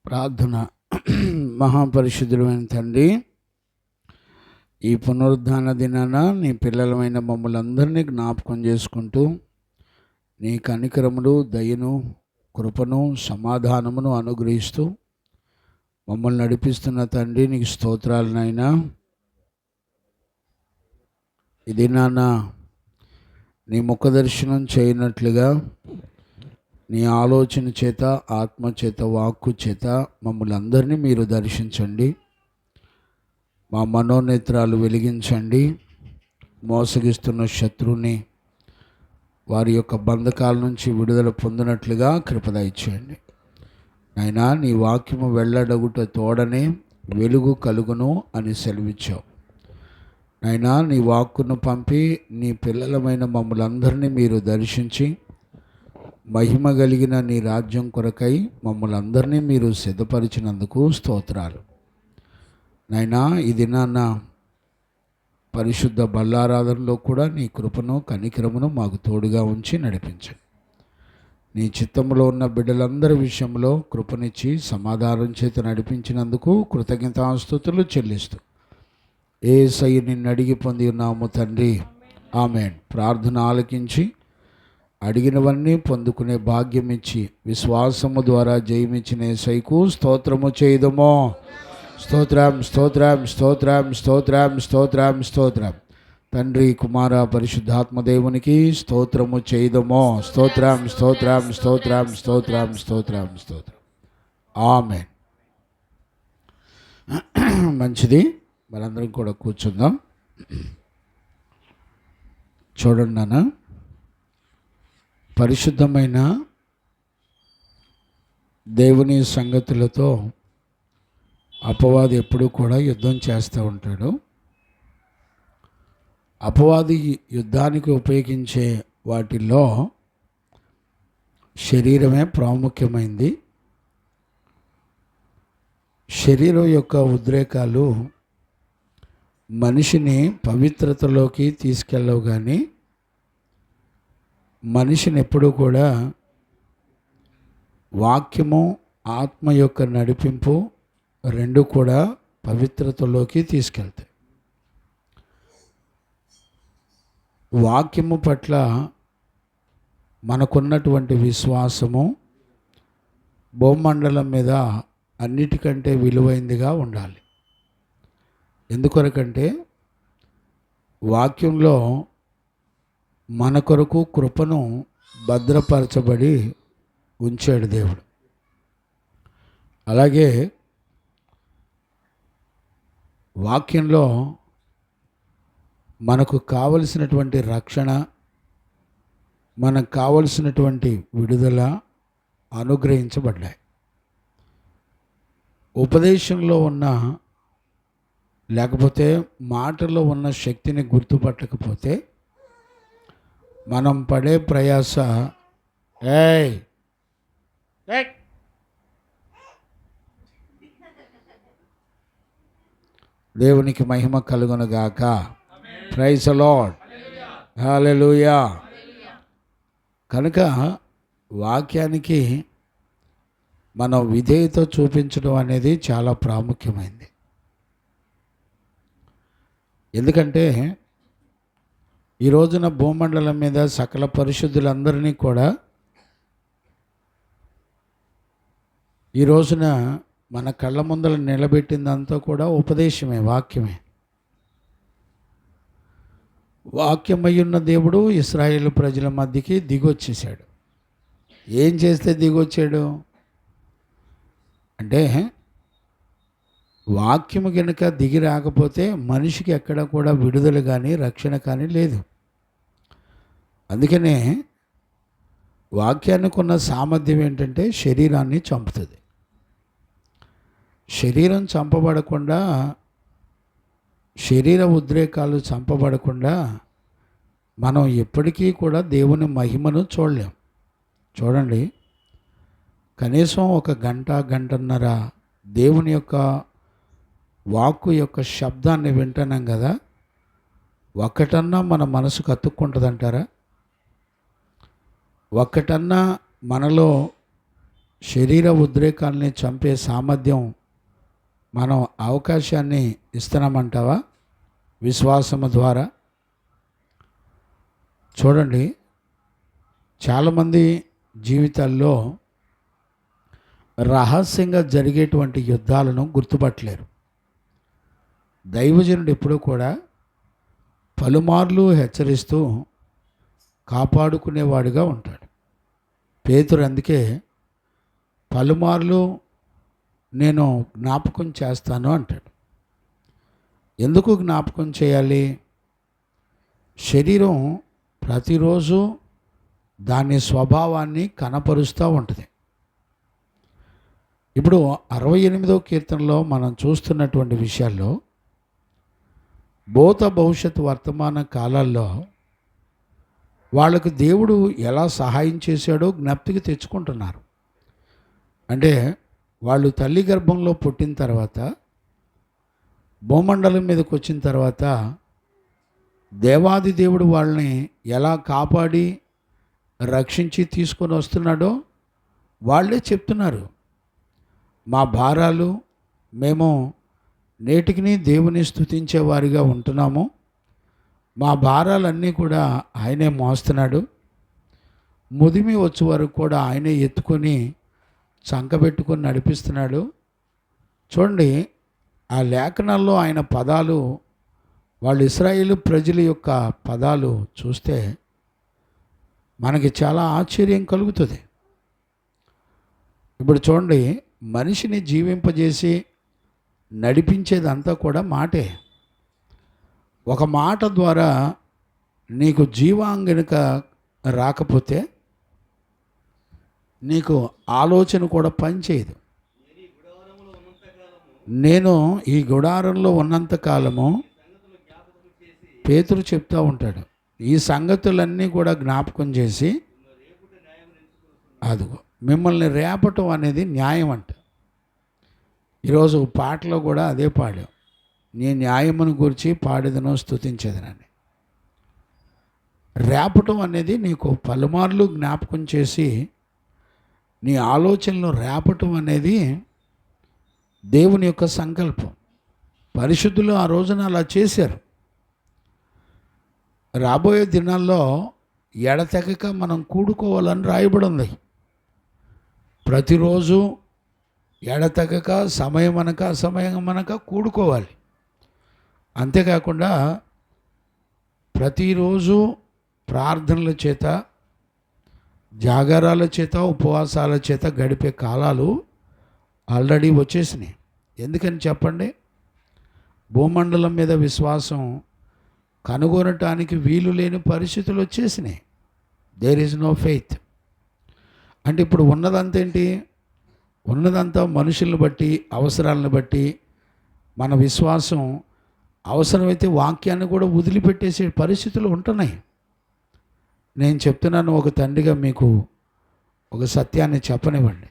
ప్రార్థన. మహాపరిశుద్ధుడైన తండ్రి, ఈ పునరుద్ధాన దినాన నీ పిల్లలమైన మమ్మల్ని అందరినీ జ్ఞాపకం చేసుకుంటూ నీ కనికరములు, దయను, కృపను, సమాధానమును అనుగ్రహిస్తూ మమ్మల్ని నడిపిస్తున్న తండ్రి నీకు స్తోత్రాలనైనా. ఈ దినాన నీ ముఖదర్శనం చేయనట్లుగా నీ ఆలోచన చేత, ఆత్మ చేత, వాక్కు చేత మమ్మల్ని అందరినీ మీరు దర్శించండి. మా మనోనేత్రాలు వెలిగించండి. మోసగిస్తున్న శత్రువుని వారి యొక్క బంధకాల నుంచి విడుదల పొందినట్లుగా కృప దయచేయండి. నాయనా, నీ వాక్యము వెళ్ళడగుట తోడనే వెలుగు కలుగును అని సెలవిచ్చావు. నాయనా, నీ వాక్కును పంపి నీ పిల్లలమైన మమ్మల్ని అందరినీ మీరు దర్శించి మహిమ కలిగిన నీ రాజ్యం కొరకై మమ్మల్ని అందరినీ మీరు సిద్ధపరిచినందుకు స్తోత్రాలు. నాయనా, ఈ దినాన్న పరిశుద్ధ బల్లారాధనలో కూడా నీ కృపను, కనికరమును మాకు తోడుగా ఉంచి నడిపించండి. నీ చిత్తంలో ఉన్న బిడ్డలందరి విషయంలో కృపనిచ్చి సమాధానం చేత నడిపించినందుకు కృతజ్ఞతాస్తుతులు చెల్లిస్తూ యేసయ్య నిన్ను అడిగి పొంది ఉన్నాము తండ్రి, ఆమేన్. ప్రార్థన ఆలకించి అడిగినవన్నీ పొందుకునే భాగ్యం ఇచ్చి విశ్వాసము ద్వారా జయమిచ్చిన యేసయ్యకు స్తోత్రము చేయుదమో. స్తోత్రం, స్తోత్రం, స్తోత్రం, స్తోత్రం, స్తోత్రం, స్తోత్రం. తండ్రి, కుమార, పరిశుద్ధాత్మ దేవునికి స్తోత్రము చేయుదమో. స్తోత్రం, స్తోత్రం, స్తోత్రం, స్తోత్రం, స్తోత్రం, స్తోత్రం. ఆమేన్. మంచిది, మనందరం కూడా కూర్చుందాం. చూడండి నాన్న, పరిశుద్ధమైన దేవుని సంగతులతో అపవాది ఎప్పుడూ కూడా యుద్ధం చేస్తూ ఉంటాడు. అపవాది యుద్ధానికి ఉపయోగించే వాటిల్లో శరీరమే ప్రాముఖ్యమైంది. శరీరం యొక్క ఉద్రేకాలు మనిషిని పవిత్రతలోకి తీసుకెళ్ళవు, కానీ మనిషిని ఎప్పుడూ కూడా వాక్యము, ఆత్మ యొక్క నడిపింపు రెండు కూడా పవిత్రతలోకి తీసుకెళ్తాయి. వాక్యము పట్ల మనకున్నటువంటి విశ్వాసము భూమండలం మీద అన్నిటికంటే విలువైందిగా ఉండాలి. ఎందుకొరకంటే వాక్యంలో మన కొరకు కృపను భద్రపరచబడి ఉంచాడు దేవుడు. అలాగే వాక్యంలో మనకు కావలసినటువంటి రక్షణ, మనకు కావలసినటువంటి విడుదల అనుగ్రహించబడ్డాయి. ఉపదేశంలో ఉన్న లేకపోతే మాటల్లో ఉన్న శక్తిని గుర్తుపట్టకపోతే మనం పడే ప్రయాస దేవునికి మహిమ కలుగునుగాక. ప్రైజ్ ది లార్డ్, హల్లెలూయా. కనుక వాక్యానికి మనం విధేయత చూపించడం అనేది చాలా ప్రాముఖ్యమైంది. ఎందుకంటే ఈ రోజున భూమండలం మీద సకల పరిశుద్ధులందరినీ కూడా ఈ రోజున మన కళ్ళ ముందర నిలబెట్టిందంతా కూడా ఉపదేశమే, వాక్యమే. వాక్యమయ్యున్న దేవుడు ఇశ్రాయేలు ప్రజల మధ్యకి దిగొచ్చేసాడు. ఏం చేస్తే దిగొచ్చాడు అంటే, వాక్యము కనుక దిగి రాకపోతే మనిషికి ఎక్కడ కూడా విడుదల కానీ రక్షణ కానీ లేదు. అందుకనే వాక్యానికి ఉన్న సామర్థ్యం ఏంటంటే శరీరాన్ని చంపుతుంది. శరీరం చంపబడకుండా, శరీర ఉద్రేకాలు చంపబడకుండా మనం ఎప్పటికీ కూడా దేవుని మహిమను చూడలేం. చూడండి, కనీసం ఒక గంట, గంటన్నర దేవుని యొక్క వాక్కు యొక్క శబ్దాన్ని వింటున్నాం కదా, ఒక్కటన్నా మన మనసుకు అతుక్కుంటుందంటారా? ఒక్కటన్నా మనలో శరీర ఉద్రేకాల్ని చంపే సామర్థ్యం మనం అవకాశాన్ని ఇస్తున్నామంటావా? విశ్వాసము ద్వారా. చూడండి, చాలామంది జీవితాల్లో రహస్యంగా జరిగేటువంటి యుద్ధాలను గుర్తుపట్టలేరు. దైవజనుడు ఎప్పుడూ కూడా పలుమార్లు హెచ్చరిస్తూ కాపాడుకునేవాడుగా ఉంటాడు. పేతురు అందుకే పలుమార్లు నేను జ్ఞాపకం చేస్తాను అంటాడు. ఎందుకు జ్ఞాపకం చేయాలి? శరీరం ప్రతిరోజు దాని స్వభావాన్ని కనపరుస్తూ ఉంటుంది. ఇప్పుడు 68వ కీర్తనలో మనం చూస్తున్నటువంటి విషయాల్లో భూత భవిష్యత్ వర్తమాన కాలాల్లో వాళ్ళకు దేవుడు ఎలా సహాయం చేశాడో జ్ఞప్తికి తెచ్చుకుంటున్నారు. అంటే వాళ్ళు తల్లి గర్భంలో పుట్టిన తర్వాత భూమండలం మీదకి వచ్చిన తర్వాత దేవాది దేవుడు వాళ్ళని ఎలా కాపాడి రక్షించి తీసుకొని వస్తున్నాడో వాళ్ళే చెప్తున్నారు. మా భారాలు మేము నేటికి దేవుని స్తుతించేవారిగా ఉంటున్నాము. మా భారాలన్నీ కూడా ఆయనే మోస్తున్నాడు. ముదిమి వచ్చే వరకు కూడా ఆయనే ఎత్తుకొని చంకబెట్టుకొని నడిపిస్తున్నాడు. చూడండి, ఆ లేఖనాల్లో ఆయన పదాలు, వాళ్ళు ఇశ్రాయేలు ప్రజల యొక్క పదాలు చూస్తే మనకి చాలా ఆశ్చర్యం కలుగుతుంది. ఇప్పుడు చూడండి, మనిషిని జీవింపజేసి నడిపించేదంతా కూడా మాటే. ఒక మాట ద్వారా నీకు జీవాంగనిక రాకపోతే నీకు ఆలోచన కూడా పనిచేయదు. నేను ఈ గుడారంలో ఉన్నంత కాలము, పేతురు చెప్తూ ఉంటాడు, ఈ సంగతులన్నీ కూడా జ్ఞాపకం చేసి అదిగో మిమ్మల్ని రేపటం అనేది న్యాయం అంట. ఈరోజు పాటలో కూడా అదే పాడాం, నీ న్యాయమును గురించి పాడేదనో స్తుతించేదనని. రేపటం అనేది నీకు పలుమార్లు జ్ఞాపకం చేసి నీ ఆలోచనలో రేపటం అనేది దేవుని యొక్క సంకల్పం. పరిశుద్ధులు ఆ రోజున అలా చేశారు. రాబోయే దినాల్లో ఎడతెగక మనం కూడుకోవాలని రాయబడి ఉంది. ప్రతిరోజు ఎడతెగక సమయం అనక అసమయం అనక కూడుకోవాలి. అంతేకాకుండా ప్రతిరోజు ప్రార్థనల చేత, జాగారాల చేత, ఉపవాసాల చేత గడిపే కాలాలు ఆల్రెడీ వచ్చేసినాయి. ఎందుకని చెప్పండి? భూమండలం మీద విశ్వాసం కనుగొనటానికి వీలు లేని పరిస్థితులు వచ్చేసినాయి. There is no faith. అంటే ఇప్పుడు ఉన్నదంతా ఏంటి? ఉన్నదంతా మనుషులను బట్టి, అవసరాలను బట్టి మన విశ్వాసం అవసరమైతే వాక్యాన్ని కూడా వదిలిపెట్టేసే పరిస్థితులు ఉంటున్నాయి. నేను చెప్తున్నాను, ఒక తండ్రిగా మీకు ఒక సత్యాన్ని చెప్పనివ్వండి.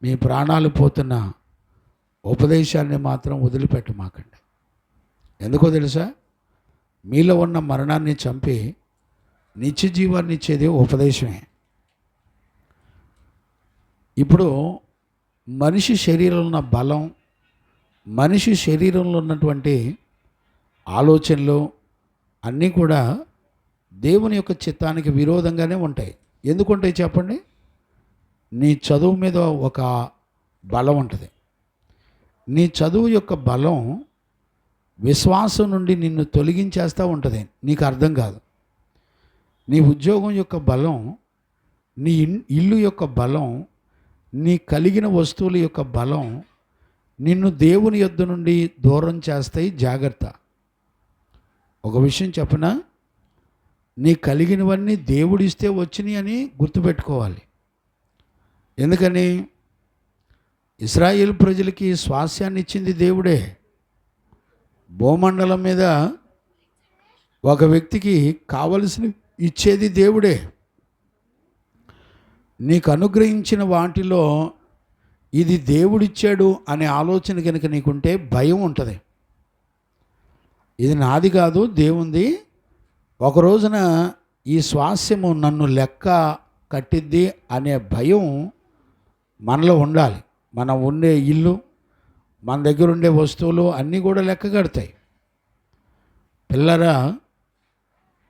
మీ ప్రాణాలు పోతున్న ఉపదేశాన్ని మాత్రం వదిలిపెట్టమాకండి. ఎందుకో తెలుసా? మీలో ఉన్న మరణాన్ని చంపి నిత్య జీవాన్ని ఇచ్చేది ఉపదేశమే. ఇప్పుడు మనిషి శరీరంలో ఉన్న బలం, మనిషి శరీరంలో ఉన్నటువంటి ఆలోచనలు అన్నీ కూడా దేవుని యొక్క చిత్తానికి విరోధంగానే ఉంటాయి. ఎందుకుంటాయి చెప్పండి? నీ చదువు మీద ఒక బలం ఉంటుంది. నీ చదువు యొక్క బలం విశ్వాసం నుండి నిన్ను తొలగించేస్తూ ఉంటుంది. నీకు అర్థం కాదు. నీ ఉద్యోగం యొక్క బలం, నీ ఇల్లు యొక్క బలం, నీ కలిగిన వస్తువుల యొక్క బలం నిన్ను దేవుని యొద్ద నుండి దూరం చేస్తాయి. జాగ్రత్త. ఒక విషయం చెప్పనా? నీ కలిగినవన్నీ దేవుడిస్తే వచ్చినాయి అని గుర్తుపెట్టుకోవాలి. ఎందుకని? ఇశ్రాయేలు ప్రజలకి స్వాస్యాన్ని ఇచ్చింది దేవుడే. భూమండలం మీద ఒక వ్యక్తికి కావలసిన ఇచ్చేది దేవుడే. నీకు అనుగ్రహించిన వాటిలో ఇది దేవుడిచ్చాడు అనే ఆలోచన కనుక నీకుంటే భయం ఉంటుంది. ఇది నాది కాదు, దేవుంది. ఒక రోజున ఈ స్వాస్యము నన్ను లెక్క కట్టిద్ది అనే భయం మనలో ఉండాలి. మనం ఉండే ఇల్లు, మన దగ్గర ఉండే వస్తువులు అన్నీ కూడా లెక్క కడతాయి. పిల్లరా,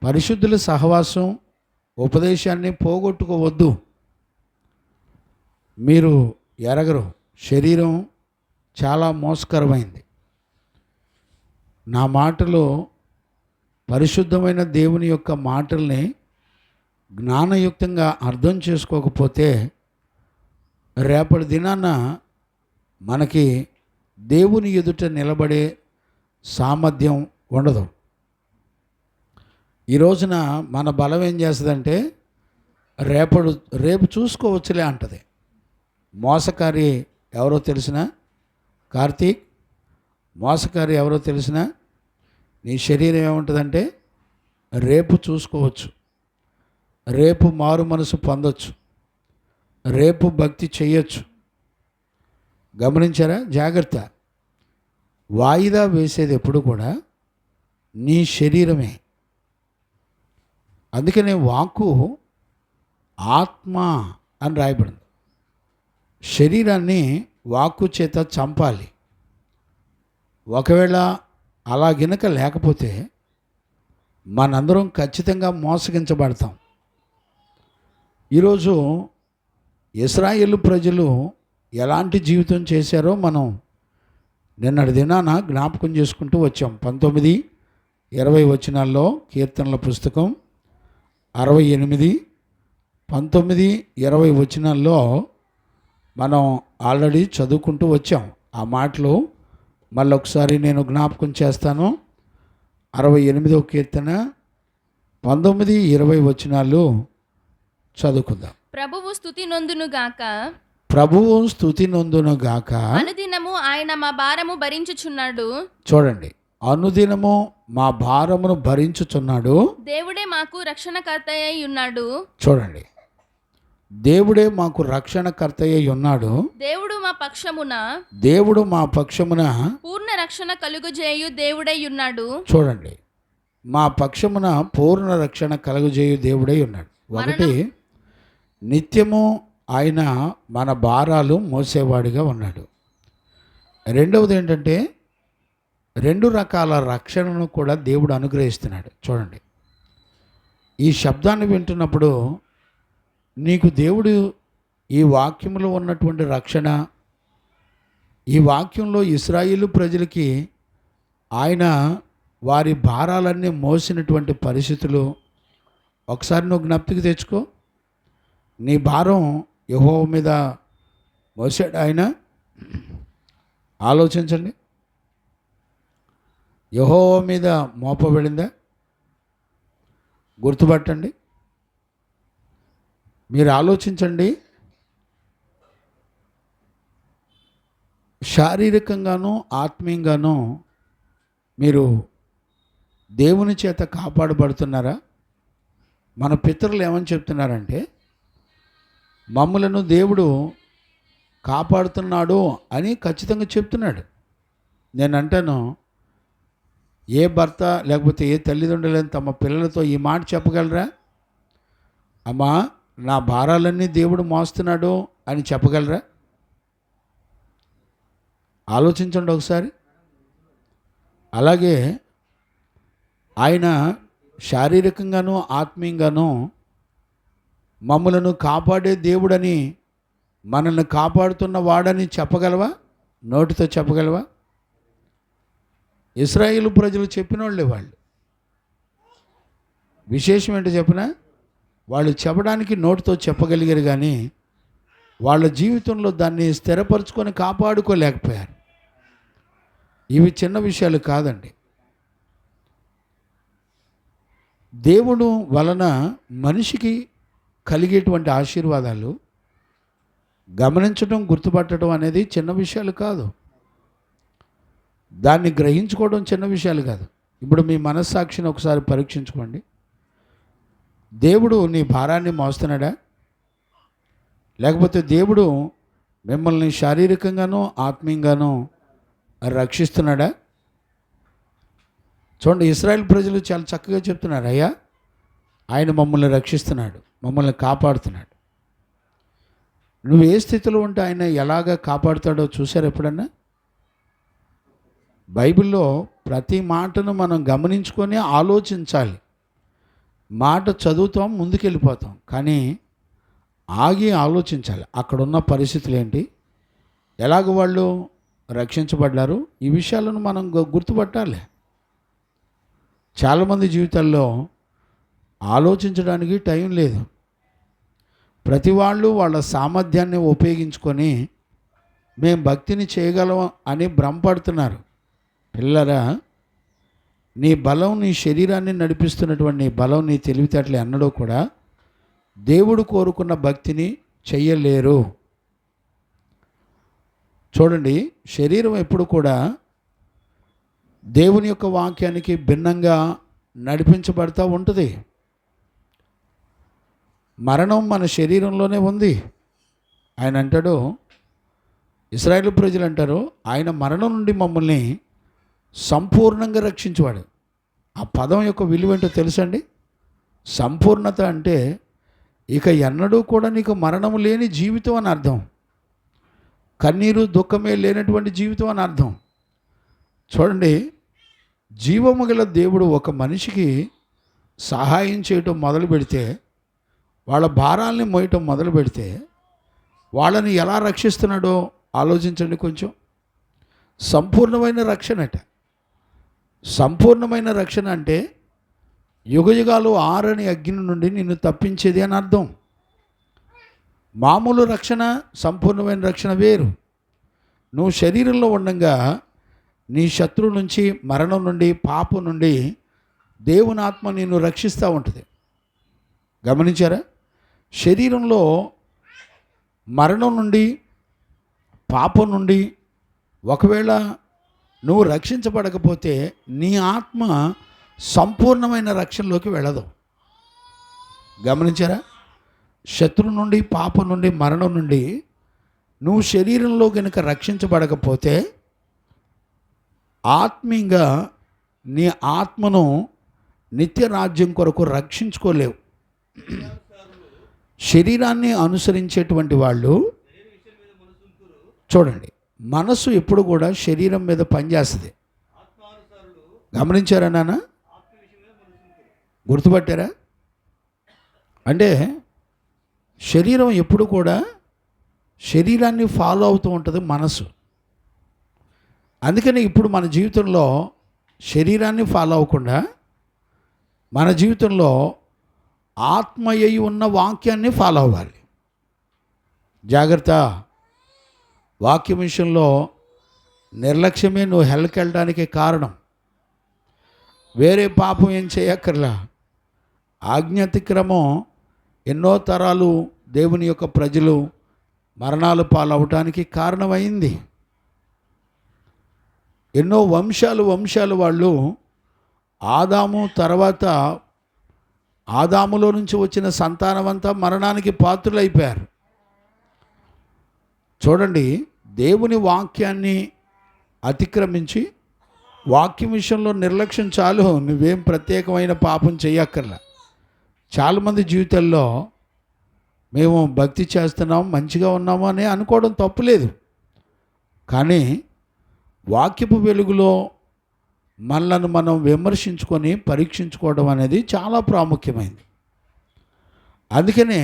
పరిశుద్ధుల సహవాసం, ఉపదేశాన్ని పోగొట్టుకోవద్దు. మీరు ఎరగరు, శరీరం చాలా మోసకరమైంది. నా మాటలు పరిశుద్ధమైన దేవుని యొక్క మాటల్ని జ్ఞానయుక్తంగా అర్థం చేసుకోకపోతే రేపటి దినాన మనకి దేవుని ఎదుట నిలబడే సామర్థ్యం ఉండదు. ఈ రోజున మన బలం ఏం చేస్తుందంటే రేపు చూసుకోవచ్చులే అంటది. మోసకారి ఎవరో తెలిసిన కార్తీక్, మోసకారి ఎవరో తెలిసిన నీ శరీరం ఏముంటుందంటే రేపు చూసుకోవచ్చు, రేపు మారు మనసు పొందొచ్చు, రేపు భక్తి చేయొచ్చు. గమనించారా? జాగ్రత్త. వాయిదా వేసేది ఎప్పుడు కూడా నీ శరీరమే. అందుకనే వాక్కు ఆత్మ అని రాయబడింది. శరీరాన్ని వాక్కు చేత చంపాలి. ఒకవేళ అలా గినక లేకపోతే మనందరం ఖచ్చితంగా మోసగించబడతాం. ఈరోజు ఇశ్రాయేలు ప్రజలు ఎలాంటి జీవితం చేశారో మనం నిన్నటి దినాన జ్ఞాపకం చేసుకుంటూ వచ్చాం. 19-20 వచనాల్లో కీర్తనల పుస్తకం 68, 19-20 వచనాల్లో మనం ఆల్రెడీ చదువుకుంటూ వచ్చాం. ఆ మాటలు మళ్ళీ ఒకసారి నేను జ్ఞాపకం చేస్తాను. 68వ కీర్తన 19-20 వచనాలు చదువుకుందాం. ప్రభువు స్తుతి నొందునుగాక, ప్రభువు స్తుతి నొందునుగాక. అనుదినము ఆయన మా భారము భరించుచున్నాడు. చూడండి, అనుదినము మా భారమును భరించుచున్నాడు. దేవుడే మాకు రక్షణకర్త అయి ఉన్నాడు. చూడండి, దేవుడే మాకు రక్షణకర్తయ్య ఉన్నాడు. దేవుడు మా పక్షమున, దేవుడు మా పక్షమున పూర్ణ రక్షణ కలుగుజేయు దేవుడై ఉన్నాడు. చూడండి, మా పక్షమున పూర్ణ రక్షణ కలుగుజేయు దేవుడై ఉన్నాడు. ఒకటి, నిత్యము ఆయన మన భారాలు మోసేవాడిగా ఉన్నాడు. రెండవది ఏంటంటే 2 రకాల రక్షణను కూడా దేవుడు అనుగ్రహిస్తున్నాడు. చూడండి, ఈ శబ్దాన్ని వింటున్నప్పుడు నీకు దేవుడు ఈ వాక్యంలో ఉన్నటువంటి రక్షణ, ఈ వాక్యంలో ఇశ్రాయేలు ప్రజలకి ఆయన వారి భారాలన్నీ మోసినటువంటి పరిస్థితులు ఒకసారి నువ్వు జ్ఞప్తికి తెచ్చుకో. నీ భారం యెహోవా మీద మోసాడు ఆయన. ఆలోచించండి, యెహోవా మీద మోపబడిందా? గుర్తుపట్టండి, మీరు ఆలోచించండి. శారీరకంగానూ ఆత్మీయంగానూ మీరు దేవుని చేత కాపాడబడుతున్నారా? మన పితరులు ఏమని చెప్తున్నారంటే మమ్ములను దేవుడు కాపాడుతున్నాడు అని ఖచ్చితంగా చెప్తున్నాడు. నేను అంటాను, ఏ భర్త లేకపోతే ఏ తల్లిదండ్రులని తమ పిల్లలతో ఈ మాట చెప్పగలరా? అమ్మా, నా భారాలన్నీ దేవుడు మోస్తున్నాడు అని చెప్పగలరా? ఆలోచించండి ఒకసారి. అలాగే ఆయన శారీరకంగానూ ఆత్మీయంగానూ మమ్మలను కాపాడే దేవుడని, మనల్ని కాపాడుతున్న వాడని చెప్పగలవా? నోటితో చెప్పగలవా? ఇశ్రాయేలు ప్రజలు చెప్పిన వాళ్ళే వాళ్ళు. విశేషం ఏంటో చెప్పినా, వాళ్ళు చెప్పడానికి నోటితో చెప్పగలిగారు, కానీ వాళ్ళ జీవితంలో దాన్ని స్థిరపరచుకొని కాపాడుకోలేకపోయారు. ఇవి చిన్న విషయాలు కాదండి. దేవుడు వలన మనిషికి కలిగేటువంటి ఆశీర్వాదాలు గమనించడం, గుర్తుపట్టడం అనేది చిన్న విషయాలు కాదు. దాన్ని గ్రహించుకోవడం చిన్న విషయాలు కాదు. ఇప్పుడు మీ మనస్సాక్షిని ఒకసారి పరీక్షించుకోండి. దేవుడు నీ భారాన్ని మోస్తున్నాడా? లేకపోతే దేవుడు మిమ్మల్ని శారీరకంగానూ ఆత్మీయంగానూ రక్షిస్తున్నాడా? చూడండి, ఇశ్రాయేల్ ప్రజలు చాలా చక్కగా చెప్తున్నారు, అయ్యా ఆయన మమ్మల్ని రక్షిస్తున్నాడు, మమ్మల్ని కాపాడుతున్నాడు. నువ్వు ఏ స్థితిలో ఉంటే ఆయన ఎలాగ కాపాడుతాడో చూసారు ఎప్పుడన్నా? బైబిల్లో ప్రతి మాటను మనం గమనించుకొని ఆలోచించాలి. మాట చదువుతాం, ముందుకెళ్ళిపోతాం, కానీ ఆగి ఆలోచించాలి. అక్కడున్న పరిస్థితులు ఏంటి, ఎలాగ వాళ్ళు రక్షించబడ్డారు, ఈ విషయాలను మనం గుర్తుపట్టాలి. చాలామంది జీవితాల్లో ఆలోచించడానికి టైం లేదు. ప్రతి వాళ్ళు వాళ్ళ సామర్థ్యాన్ని ఉపయోగించుకొని మేము భక్తిని చేయగలం అని భ్రమపడుతున్నారు. పిల్లరా, నీ బలం, నీ శరీరాన్ని నడిపిస్తున్నటువంటి నీ బలం, నీ తెలివితేటలు ఎన్నడూ కూడా దేవుడు కోరుకున్న భక్తిని చెయ్యలేరు. చూడండి, శరీరం ఎప్పుడు కూడా దేవుని యొక్క వాక్యానికి భిన్నంగా నడిపించబడుతూ ఉంటుంది. మరణం మన శరీరంలోనే ఉంది. ఆయన అంటాడు, ఇశ్రాయేలు ప్రజలు అంటారు, ఆయన మరణం నుండి మమ్మల్ని సంపూర్ణంగా రక్షించేవాడు. ఆ పదం యొక్క విలువ ఏంటో తెలుసండి? సంపూర్ణత అంటే ఇక ఎన్నడూ కూడా నీకు మరణము లేని జీవితం అని అర్థం. కన్నీరు దుఃఖమే లేనటువంటి జీవితం అని అర్థం. చూడండి, జీవము గల దేవుడు ఒక మనిషికి సహాయం చేయటం మొదలు పెడితే, వాళ్ళ భారాల్ని మోయటం మొదలు పెడితే వాళ్ళని ఎలా రక్షిస్తున్నాడో ఆలోచించండి కొంచెం. సంపూర్ణమైన రక్షణ అట. సంపూర్ణమైన రక్షణ అంటే యుగయుగాలు ఆరని అగ్ని నుండి నిన్ను తప్పించేది అని అర్థం. మామూలు రక్షణ, సంపూర్ణమైన రక్షణ వేరు. నువ్వు శరీరంలో ఉండగా నీ శత్రువు నుంచి, మరణం నుండి, పాపం నుండి దేవుని ఆత్మ నిన్ను రక్షిస్తూ ఉంటుంది. గమనించారా? శరీరంలో మరణం నుండి, పాపం నుండి ఒకవేళ నువ్వు రక్షించబడకపోతే నీ ఆత్మ సంపూర్ణమైన రక్షణలోకి వెళ్ళదు. గమనించారా? శత్రువు నుండి, పాపం నుండి, మరణం నుండి నువ్వు శరీరంలో కనుక రక్షించబడకపోతే ఆత్మీయంగా నీ ఆత్మను నిత్య రాజ్యం కొరకు రక్షించుకోలేవు. శరీరాన్ని అనుసరించేటువంటి వాళ్ళు, చూడండి, మనసు ఎప్పుడు కూడా శరీరం మీద పనిచేస్తుంది. గమనించారా నాన్న? గుర్తుపట్టారా? అంటే శరీరం ఎప్పుడు కూడా శరీరాన్ని ఫాలో అవుతూ ఉంటుంది మనసు. అందుకని ఇప్పుడు మన జీవితంలో శరీరాన్ని ఫాలో అవ్వకుండా మన జీవితంలో ఆత్మయ్యి ఉన్న వాక్యాన్ని ఫాలో అవ్వాలి. జాగ్రత్త. వాక్యం విషయంలో నిర్లక్ష్యమే నువ్వు హెల్కి వెళ్ళడానికి కారణం. వేరే పాపం ఏం చేయక్కర్లా. ఆజ్ఞాతిక్రమం ఎన్నో తరాలు దేవుని యొక్క ప్రజలు మరణాలు పాలవటానికి కారణమైంది. ఎన్నో వంశాలు వాళ్ళు ఆదాము తర్వాత ఆదాములో నుంచి వచ్చిన సంతానమంతా మరణానికి పాత్రులైపోయారు. చూడండి, దేవుని వాక్యాన్ని అతిక్రమించి వాక్యం విషయంలో నిర్లక్ష్యం చాలు, నువ్వేం ప్రత్యేకమైన పాపం చేయక్కర్లా. చాలామంది జీవితాల్లో మేము భక్తి చేస్తున్నాం, మంచిగా ఉన్నాము అని అనుకోవడం తప్పులేదు. కానీ వాక్యపు వెలుగులో మనలను మనం విమర్శించుకొని పరీక్షించుకోవడం అనేది చాలా ప్రాముఖ్యమైనది. అందుకనే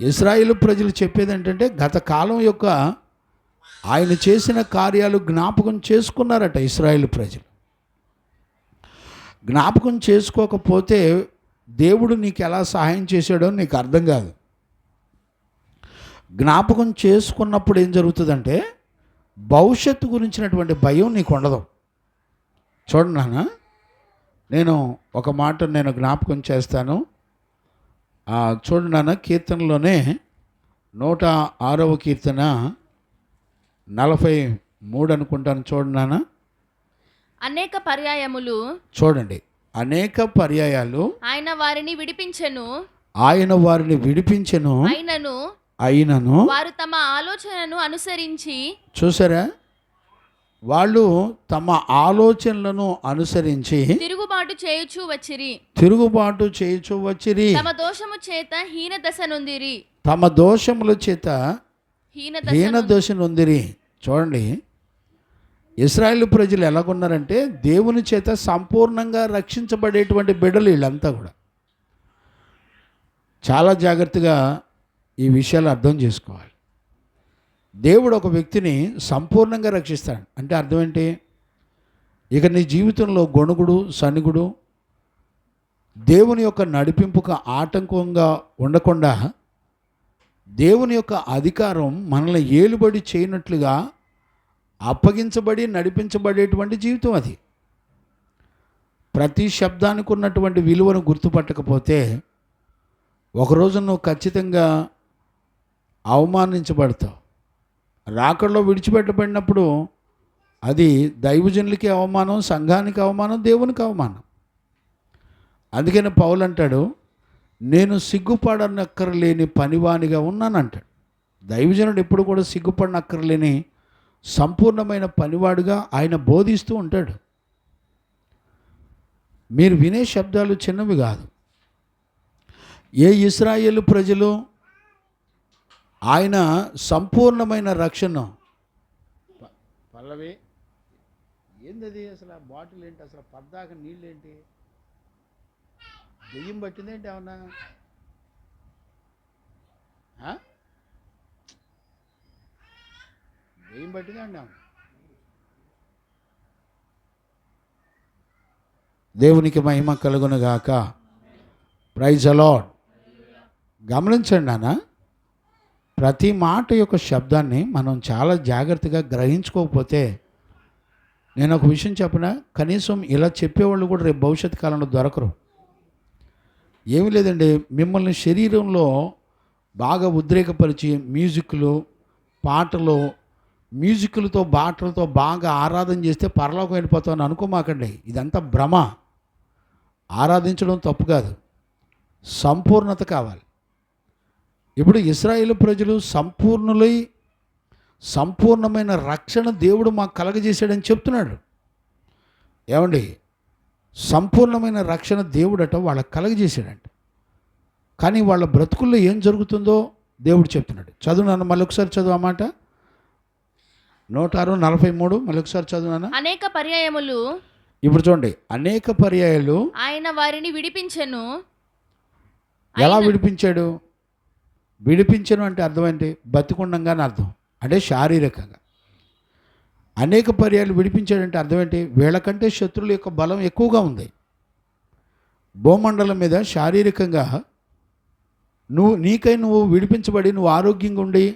ఇశ్రాయేలు ప్రజలు చెప్పేది ఏంటంటే, గత కాలం యొక్క ఆయన చేసిన కార్యాలు జ్ఞాపకం చేసుకున్నారట ఇశ్రాయేలు ప్రజలు. జ్ఞాపకం చేసుకోకపోతే దేవుడు నీకు ఎలా సహాయం చేశాడో నీకు అర్థం కాదు. జ్ఞాపకం చేసుకున్నప్పుడు ఏం జరుగుతుందంటే భవిష్యత్తు గురించినటువంటి భయం నీకు ఉండదు. చూడండి నాన్న, నేను ఒక మాట నేను జ్ఞాపకం చేస్తాను. చూడండి నాన్న, కీర్తనలోనే 106వ కీర్తన 43 అనుకుంటాను. చూడండి నాన్న, అనేక పర్యాయములు, చూడండి, అనేక పర్యాయాలు ఆయన వారిని విడిపించెను, అయినను వారు తమ ఆలోచనను అనుసరించి. చూసారా? వాళ్ళు తమ ఆలోచనలను అనుసరించి తిరుగుబాటు చేయుచు వచ్చిరి. తిరుగుబాటు చేయుచు వచ్చిరి. తమ దోషము చేత హీన దశ నొందిరి. తమ దోషముల చేత హీన దశ నొందిరి. చూడండి, ఇశ్రాయేలు ప్రజలు ఎలాగున్నారంటే దేవుని చేత సంపూర్ణంగా రక్షించబడేటువంటి బిడ్డలు వీళ్ళంతా కూడా. చాలా జాగ్రత్తగా ఈ విషయాలు అర్థం చేసుకోవాలి. దేవుడు ఒక వ్యక్తిని సంపూర్ణంగా రక్షిస్తాడు అంటే అర్థం ఏంటి? ఇక నీ జీవితంలో గొణుగుడు సణుగుడు దేవుని యొక్క నడిపింపుకు ఆటంకంగా ఉండకుండా దేవుని యొక్క అధికారం మనల్ని ఏలుబడి చేయనట్లుగా అప్పగించబడి నడిపించబడేటువంటి జీవితం అది. ప్రతి శబ్దానికి ఉన్నటువంటి విలువను గుర్తుపట్టకపోతే ఒకరోజు నువ్వు ఖచ్చితంగా అవమానించబడతావు. రాకడలో విడిచిపెట్టబడినప్పుడు అది దైవజనులకి అవమానం, సంఘానికి అవమానం, దేవునికి అవమానం. అందుకని పౌలు అంటాడు, నేను సిగ్గుపడనక్కర్లేని పనివానిగా ఉన్నానంటాడు. దైవజనుడు ఎప్పుడు కూడా సిగ్గుపడనక్కర్లేని సంపూర్ణమైన పనివాడుగా ఆయన బోధిస్తూ ఉంటాడు. మీరు వినే శబ్దాలు చిన్నవి కాదు. ఏ ఇశ్రాయేలు ప్రజలు ఆయన సంపూర్ణమైన రక్షణ పల్లవి ఏంది అసలు? ఆ బాటిల్ ఏంటి అసలు? పద్దాక నీళ్ళేంటి? దెయ్యం పట్టిందేంటి ఏమన్నా? దెయ్యం పట్టిందండి. దేవునికి మహిమ కలుగునుగాక. Praise the lord. గమనించండి నాన్న, ప్రతి మాట యొక్క శబ్దాన్ని మనం చాలా జాగ్రత్తగా గ్రహించుకోకపోతే, నేను ఒక విషయం చెప్పినా, కనీసం ఇలా చెప్పేవాళ్ళు కూడా రేపు భవిష్యత్ కాలంలో దొరకరు. ఏమీ లేదండి, మిమ్మల్ని శరీరంలో బాగా ఉద్రేకపరిచి మ్యూజిక్లతో పాటలతో బాగా ఆరాధన చేస్తే పరలోకం వెళ్ళిపోతామని అనుకోమాకండి. ఇదంతా భ్రమ. ఆరాధించడం తప్పు కాదు, సంపూర్ణత కావాలి. ఇప్పుడు ఇశ్రాయేలు ప్రజలు సంపూర్ణులై సంపూర్ణమైన రక్షణ దేవుడు మాకు కలగజేశాడని చెప్తున్నాడు. ఏమండి, సంపూర్ణమైన రక్షణ దేవుడట వాళ్ళకి కలగజేశాడంట. కానీ వాళ్ళ బ్రతుకుల్లో ఏం జరుగుతుందో దేవుడు చెప్తున్నాడు. చదువునాను, మళ్ళీ ఒకసారి చదువు ఆ మాట. 106:43 మళ్ళీ ఒకసారి చదువునాను. అనేక పర్యాయములు, ఇప్పుడు చూడండి, అనేక పర్యాయాలు ఆయన వారిని విడిపించెను. ఎలా విడిపించాడు? విడిపించను అంటే అర్థం ఏంటి? బతికుండంగా అని అర్థం, అంటే శారీరకంగా. అనేక పర్యాలు విడిపించాడంటే అర్థం ఏంటి? వీళ్ళకంటే శత్రువుల యొక్క బలం ఎక్కువగా ఉంది. భూమండలం మీద శారీరకంగా నువ్వు విడిపించబడి నువ్వు ఆరోగ్యంగా ఉండి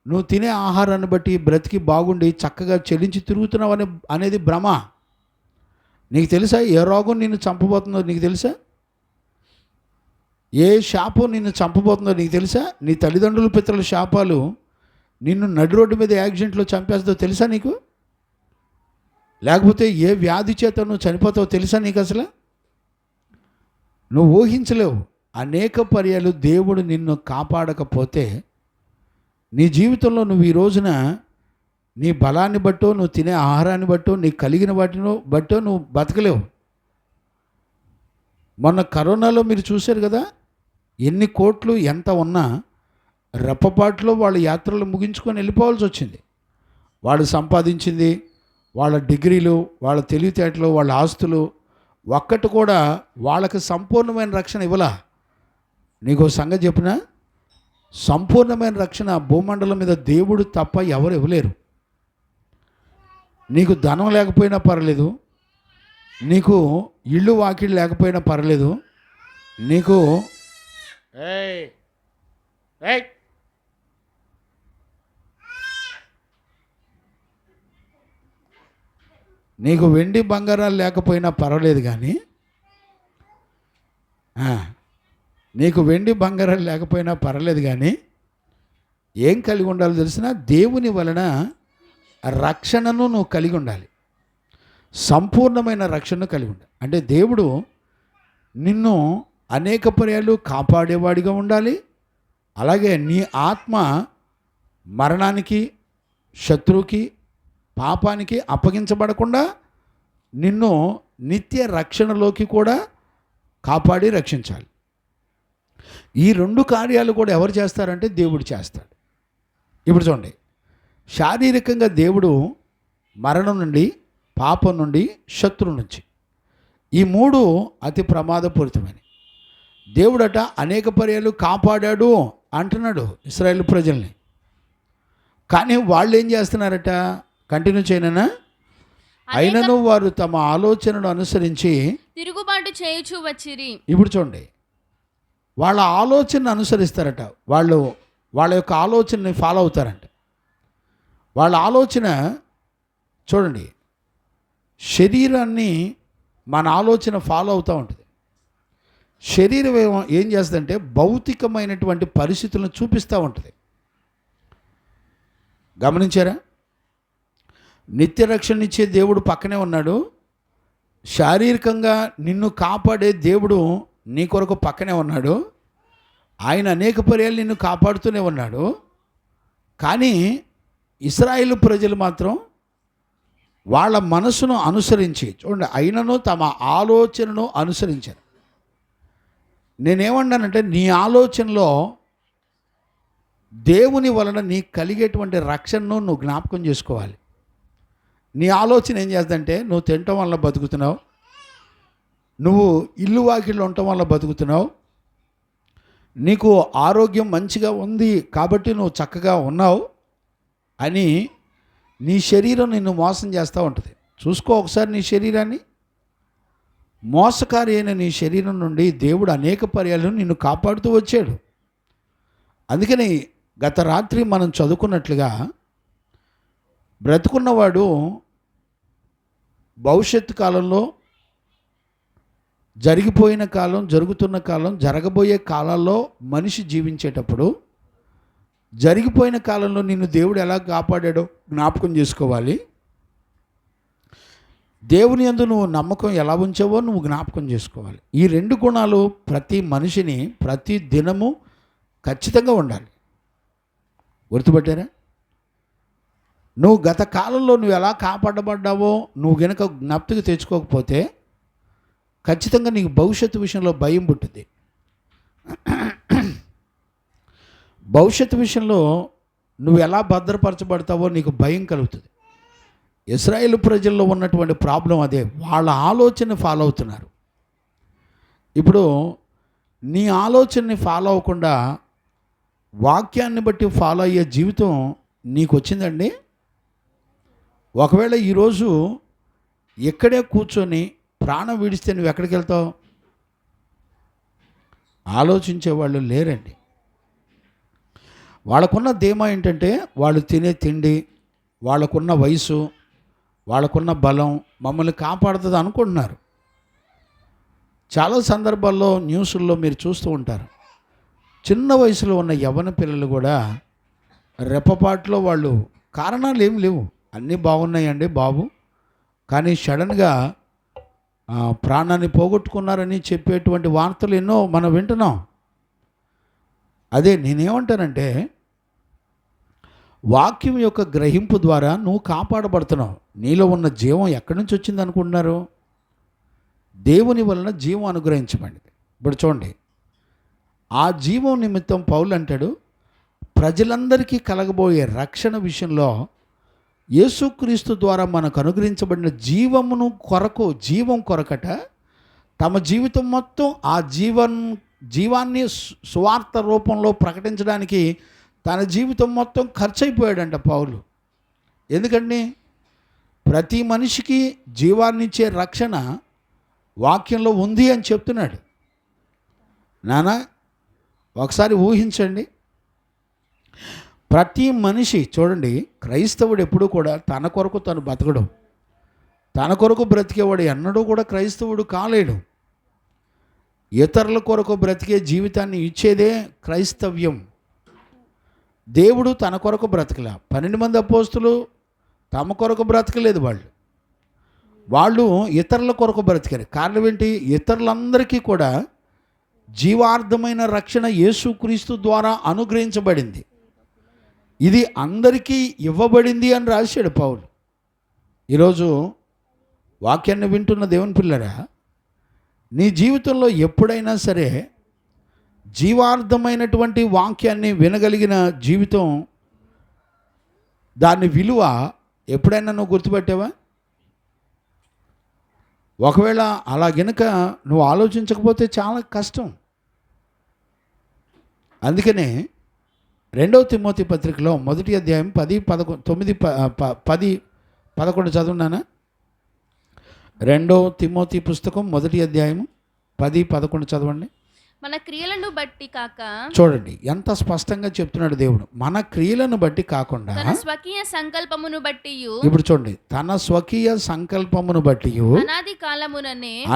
నువ్వు తినే ఆహారాన్ని బట్టి బ్రతికి బాగుండి చక్కగా చెల్లించి తిరుగుతున్నావు అనేది భ్రమ. నీకు తెలుసా ఏ రోగం నిన్ను చంపబోతుందో? నీకు తెలుసా ఏ శాపం నిన్ను చంపబోతుందో? నీకు తెలుసా నీ తల్లిదండ్రుల పితరుల శాపాలు నిన్ను నడి రోడ్డు మీద యాక్సిడెంట్లో చంపేస్తుందో తెలుసా నీకు? లేకపోతే ఏ వ్యాధి చేత నువ్వు చనిపోతావో తెలుసా నీకు? అసలు నువ్వు ఊహించలేవు. అనేక పర్యాలు దేవుడు నిన్ను కాపాడకపోతే నీ జీవితంలో నువ్వు ఈ రోజున నీ బలాన్ని బట్టో, నువ్వు తినే ఆహారాన్ని బట్టో, నీకు కలిగిన వాటిని బట్టో నువ్వు బతకలేవు. మొన్న కరోనాలో మీరు చూశారు కదా, ఎన్ని కోట్లు ఎంత ఉన్నా రెప్పపాటులో వాళ్ళ యాత్రలు ముగించుకొని వెళ్ళిపోవాల్సి వచ్చింది. వాళ్ళు సంపాదించింది, వాళ్ళ డిగ్రీలు, వాళ్ళ తెలివితేటలు, వాళ్ళ ఆస్తులు ఒక్కటి కూడా వాళ్ళకి సంపూర్ణమైన రక్షణ ఇవ్వలా. నీకు సంగతి చెప్పినా, సంపూర్ణమైన రక్షణ భూమండలం మీద దేవుడు తప్ప ఎవరు ఇవ్వలేరు. నీకు ధనం లేకపోయినా పర్లేదు, నీకు ఇల్లు వాకిళ్ళు లేకపోయినా పర్లేదు, నీకు నీకు వెండి బంగారాలు లేకపోయినా పర్వాలేదు, కానీ నీకు వెండి బంగారాలు లేకపోయినా పర్వాలేదు, కానీ ఏం కలిగి ఉండాలో తెలిసిన దేవుని వలన రక్షణను నువ్వు కలిగి ఉండాలి. సంపూర్ణమైన రక్షణను కలిగి ఉండాలి. అంటే దేవుడు నిన్ను అనేక పర్యాలు కాపాడేవాడిగా ఉండాలి. అలాగే నీ ఆత్మ మరణానికి, శత్రువుకి, పాపానికి అప్పగించబడకుండా నిన్ను నిత్య రక్షణలోకి కూడా కాపాడి రక్షించాలి. ఈ రెండు కార్యాలు కూడా ఎవరు చేస్తారంటే దేవుడు చేస్తాడు. ఇప్పుడు చూడండి, శారీరకంగా దేవుడు మరణం నుండి, పాపం నుండి, శత్రువు నుంచి, ఈ మూడు అతి ప్రమాదపూరితమైనవి. దేవుడట అనేక పర్యాలు కాపాడాడు అంటున్నాడు ఇశ్రాయేలు ప్రజల్ని. కానీ వాళ్ళు ఏం చేస్తున్నారట? కంటిన్యూ చేయనన్నా, అయినను వారు తమ ఆలోచనను అనుసరించి తిరుగుబాటు చేయుచు వచ్చిరి. ఇప్పుడు చూడండి, వాళ్ళ ఆలోచనను అనుసరిస్తారట. వాళ్ళ యొక్క ఆలోచనని ఫాలో అవుతారంట. వాళ్ళ ఆలోచన చూడండి, శరీరాన్ని మన ఆలోచన ఫాలో అవుతూ ఉంటుంది. శరీరం ఏం చేస్తుందంటే భౌతికమైనటువంటి పరిస్థితులను చూపిస్తూ ఉంటుంది. గమనించారా? నిత్య రక్షణ ఇచ్చే దేవుడు పక్కనే ఉన్నాడు, శారీరకంగా నిన్ను కాపాడే దేవుడు నీ కొరకు పక్కనే ఉన్నాడు. ఆయన అనేక పర్యాలు నిన్ను కాపాడుతూనే ఉన్నాడు. కానీ ఇశ్రాయేలు ప్రజలు మాత్రం వాళ్ళ మనసును అనుసరించి, చూడండి, అయినను తమ ఆలోచనను అనుసరించారు. నేనేమన్నానంటే, నీ ఆలోచనలో దేవుని వలన నీకు కలిగేటువంటి రక్షణను నువ్వు జ్ఞాపకం చేసుకోవాలి. నీ ఆలోచన ఏం చేస్తుందంటే, నువ్వు తినటం వల్ల బతుకుతున్నావు, నువ్వు ఇల్లు వాకిళ్ళు ఉండటం వల్ల బతుకుతున్నావు, నీకు ఆరోగ్యం మంచిగా ఉంది కాబట్టి నువ్వు చక్కగా ఉన్నావు అని నీ శరీరం నిన్ను మోసం చేస్తూ ఉంటుంది. చూసుకో ఒకసారి నీ శరీరాన్ని. మోసకారి అయిన నీ శరీరం నుండి దేవుడు అనేక పర్యాలు నిన్ను కాపాడుతూ వచ్చాడు. అందుకని గత రాత్రి మనం చదువుకున్నట్లుగా బ్రతుకున్నవాడు భవిష్యత్తు కాలంలో, జరిగిపోయిన కాలం, జరుగుతున్న కాలం, జరగబోయే కాలాల్లో మనిషి జీవించేటప్పుడు జరిగిపోయిన కాలంలో నిన్ను దేవుడు ఎలా కాపాడాడో జ్ఞాపకం చేసుకోవాలి. దేవుని యందు నువ్వు నమ్మకం ఎలా ఉంచావో నువ్వు జ్ఞాపకం చేసుకోవాలి. ఈ రెండు గుణాలు ప్రతి మనిషిని ప్రతి దినము ఖచ్చితంగా ఉండాలి. గుర్తుపట్టారా? నువ్వు గత కాలంలో నువ్వు ఎలా కాపాడబడ్డావో నువ్వు గనక జ్ఞాపకం తెచ్చుకోకపోతే ఖచ్చితంగా నీకు భవిష్యత్తు విషయంలో భయం పుట్టుద్ది. భవిష్యత్తు విషయంలో నువ్వు ఎలా భద్రపరచబడతావో నీకు భయం కలుగుతుంది. ఇశ్రాయేలు ప్రజల్లో ఉన్నటువంటి ప్రాబ్లం అదే, వాళ్ళ ఆలోచనని ఫాలో అవుతున్నారు. ఇప్పుడు నీ ఆలోచనని ఫాలో అవ్వకుండా వాక్యాన్ని బట్టి ఫాలో అయ్యే జీవితం నీకు వచ్చిందండి. ఒకవేళ ఈరోజు ఎక్కడే కూర్చొని ప్రాణం విడిస్తే నువ్వు ఎక్కడికి వెళ్తావు? ఆలోచించే వాళ్ళు లేరండి. వాళ్ళకున్న ధీమా ఏంటంటే వాళ్ళు తినే తిండి, వాళ్ళకున్న వయసు, వాళ్ళకున్న బలం మమ్మల్ని కాపాడుతుంది అనుకుంటున్నారు. చాలా సందర్భాల్లో న్యూస్ల్లో మీరు చూస్తూ ఉంటారు, చిన్న వయసులో ఉన్న యవ్వన పిల్లలు కూడా రెప్పపాట్లో వాళ్ళు, కారణాలు ఏమి లేవు, అన్నీ బాగున్నాయండి బాబు, కానీ సడన్గా ప్రాణాన్ని పోగొట్టుకున్నారని చెప్పేటువంటి వార్తలు ఎన్నో మనం వింటున్నాం. అదే నేనేమంటానంటే, వాక్యం యొక్క గ్రహింపు ద్వారా నువ్వు కాపాడబడుతున్నావు. నీలో ఉన్న జీవం ఎక్కడి నుంచి వచ్చింది అనుకుంటున్నారు? దేవుని వలన జీవం అనుగ్రహించబడింది. ఇప్పుడు చూడండి, ఆ జీవం నిమిత్తం పౌలు అంటాడు, ప్రజలందరికీ కలగబోయే రక్షణ విషయంలో యేసుక్రీస్తు ద్వారా మనకు అనుగ్రహించబడిన జీవం కొరకట తమ జీవితం మొత్తం ఆ జీవాన్ని సువార్త రూపంలో ప్రకటించడానికి తన జీవితం మొత్తం ఖర్చు అయిపోయాడంట పౌలు. ఎందుకండి? ప్రతి మనిషికి జీవాన్నిచ్చే రక్షణ వాక్యంలో ఉంది అని చెప్తున్నాడు. నానా ఒకసారి ఊహించండి, ప్రతి మనిషి చూడండి, క్రైస్తవుడు ఎప్పుడూ కూడా తన కొరకు తను బతకడం, తన కొరకు బ్రతికేవాడు ఎన్నడూ కూడా క్రైస్తవుడు కాలేడు. ఇతరుల కొరకు బ్రతికే జీవితాన్ని ఇచ్చేదే క్రైస్తవ్యం. దేవుడు తన కొరకు బ్రతకలే. 12 మంది అపోస్తులు తమ కొరకు బ్రతకలేదు, వాళ్ళు ఇతరుల కొరకు బ్రతికారు. కారణం ఏంటి? ఇతరులందరికీ కూడా జీవార్థమైన రక్షణ యేసుక్రీస్తు ద్వారా అనుగ్రహించబడింది. ఇది అందరికీ ఇవ్వబడింది అని రాశాడు పౌలు. ఈరోజు వాక్యాన్ని వింటున్న దేవుని పిల్లరా, నీ జీవితంలో ఎప్పుడైనా సరే జీవార్థమైనటువంటి వాక్యాన్ని వినగలిగిన జీవితం, దాని విలువ ఎప్పుడైనా నువ్వు గుర్తుపెట్టావా? ఒకవేళ అలా గనుక నువ్వు ఆలోచించకపోతే చాలా కష్టం. అందుకనే 2 తిమోతి పత్రికలో 1వ అధ్యాయం 10-11 చదువున్నానా? 2 తిమోతి పుస్తకం 1వ అధ్యాయం 10-11 చదవండి. మన క్రియలను బట్టి కాక, చూడండి ఎంత స్పష్టంగా చెప్తున్నాడు దేవుడు. మన క్రియలను బట్టి కాకుండా తన స్వకీయ సంకల్పమును బట్టి, ఇప్పుడు చూడండి, తన స్వకీయ సంకల్పమును బట్టి